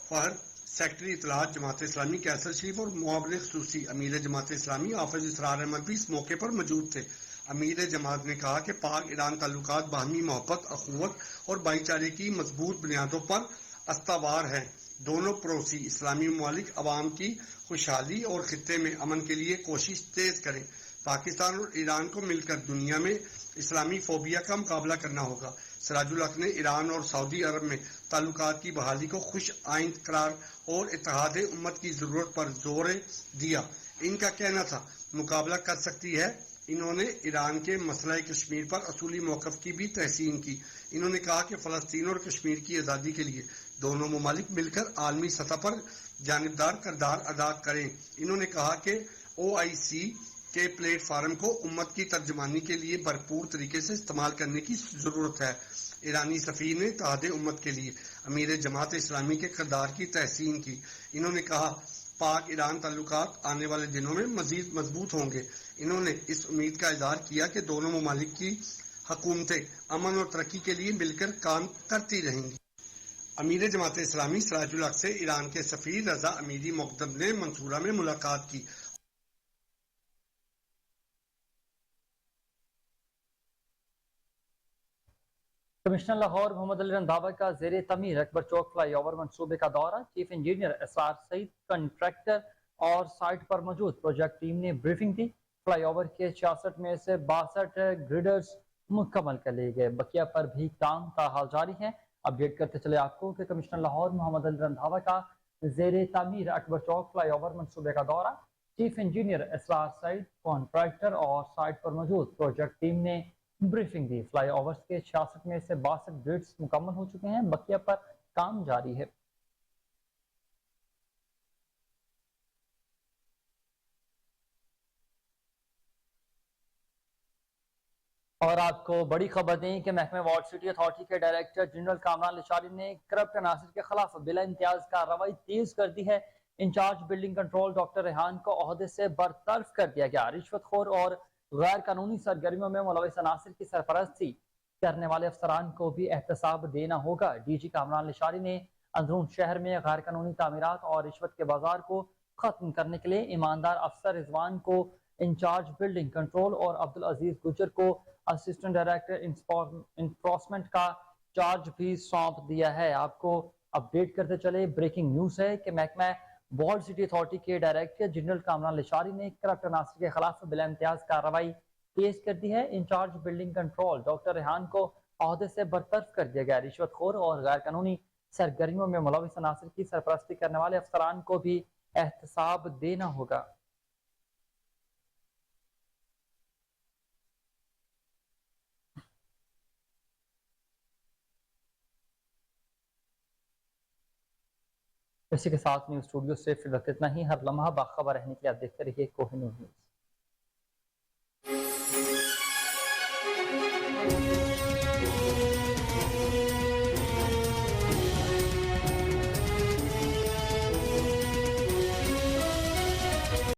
Speaker 7: Fahad, secretary इतलात जमात इस्लामी कैसर शरीफ और मुआविन ख़ुसूसी अमीर जमात इस्लामी हाफिज इसरार अहमद भी इस मौके पर मौजूद थे। अमीर जमात ने कहा कि पाक ईरान ताल्लुकात बाहमी मोहब्बत, अखुवत और भाईचारे की मजबूत बुनियादों पर अस्तावार है। दोनों पड़ोसी इस्लामी ममालिक अवाम की खुशहाली और खित्ते में अमन के लिए कोशिश तेज करें। पाकिस्तान और ईरान को मिलकर दुनिया में इस्लामी फोबिया का मुकाबला करना होगा। सिराजुल हक ने ईरान और सऊदी अरब में ताल्लुकात की बहाली को खुश आइंद करार और इत्तेहाद उम्मत की जरूरत पर जोर दिया। इनका कहना था मुकाबला कर सकती है। इन्होंने ईरान के मसला कश्मीर पर असूली मौक़िफ़ की भी तहसीन की। इन्होंने कहा कि फ़लस्तीन और कश्मीर की आज़ादी के लिए दोनों ममालिक मिलकर आलमी सतह पर जानिबदार किरदार अदा करें। इन्होंने कहा कि OIC के प्लेटफार्म को उम्मत की तर्जमानी के लिए भरपूर तरीके से इस्तेमाल करने की जरूरत है। ईरानी सफ़ीर ने इत्तेहाद उम्मत के लिए अमीर जमात इस्लामी के किरदार की तहसीन की। इन्होंने कहा पाक ईरान ताल्लुकात आने वाले दिनों में मजीद मजबूत होंगे। इन्होंने इस उम्मीद का इज़हार किया कि दोनों ममालिक की हुकूमतें अमन और तरक्की के लिए मिलकर काम करती रहेंगी। अमीर जमात इस्लामी सिराजुल हक से ईरान के सफ़ीर रजा अमीरी मुकद्दम ने मंसूरा में मुलाकात की।
Speaker 1: कमिश्नर लाहौर मोहम्मद अली रंधावा का ज़ेरे तमीर अकबर चौक फ्लाई ओवर मनसूबे का दौरा। चीफ इंजीनियर इसरार सईद, कंट्रैक्टर और साइट पर मौजूद प्रोजेक्ट टीम ने ब्रीफिंग दी। फ्लाई ओवर के 66 में से 62 ग्रिडर्स मुकम्मल कर लिए गए, बकिया पर भी काम ताहाल जारी है। अपडेट करते चले आपको कि कमिश्नर लाहौर मोहम्मद अली रंधावा का ज़ेरे तमीर अकबर चौक फ्लाई ओवर मनसूबे का दौरा। चीफ इंजीनियर इसरार सईद, कॉन्ट्रैक्टर और साइट पर मौजूद प्रोजेक्ट टीम ने ब्रीफिंग दी। फ्लाई ओवर्स के 66 में से 62 ग्रिड्स मुकम्मल हो चुके हैं, बकिया पर काम जारी है। और आपको बड़ी खबर दें कि महकमे वार्ड सिटी अथॉरिटी के डायरेक्टर जनरल कामरान लिशारी ने करप्ट अनासर के खिलाफ बिला इम्तियाज कार्रवाई तेज कर दी है। In charge building control doctor Rehan को ओहदे से बरतरफ कर दिया गया। रिश्वतखोर और गैर कानूनी सरगर्मियों में मुलविस अनासर की सरपरस्ती करने वाले अफसरान को भी एहतसाब देना होगा। DG कामरान लिशारी ने अंदरून शहर में गैर कानूनी तामीरात और रिश्वत के बाजार को खत्म करने के लिए ईमानदार अफसर रिजवान को इंचार्ज बिल्डिंग कंट्रोल और अब्दुल अजीज गुजर को असिस्टेंट डायरेक्टर इन्फोर्समेंट का चार्ज भी सौंप दिया है। आपको अपडेट करते चले, ब्रेकिंग न्यूज है कि महकमा वार्ड सिटी अथॉरिटी के डायरेक्टर जनरल कामरान लिशारी ने करप्ट अनासर के खिलाफ बिला इम्तियाज कार्रवाई तेज कर दी है। In charge building control doctor Rehan को ओहदे से बरतरफ कर दिया गया। रिश्वतखोर और गैर कानूनी सरगर्मियों में मुलविस अनासर की सरपरस्ती करने वाले अफसरान को भी एहतसाब देना होगा। اسی کے ساتھ نیوز اسٹوڈیو سے فی الوقت اتنا ہی. ہر لمحہ باخبر رہنے کے لیے آپ دیکھتے رہیے کوہ نور نیوز.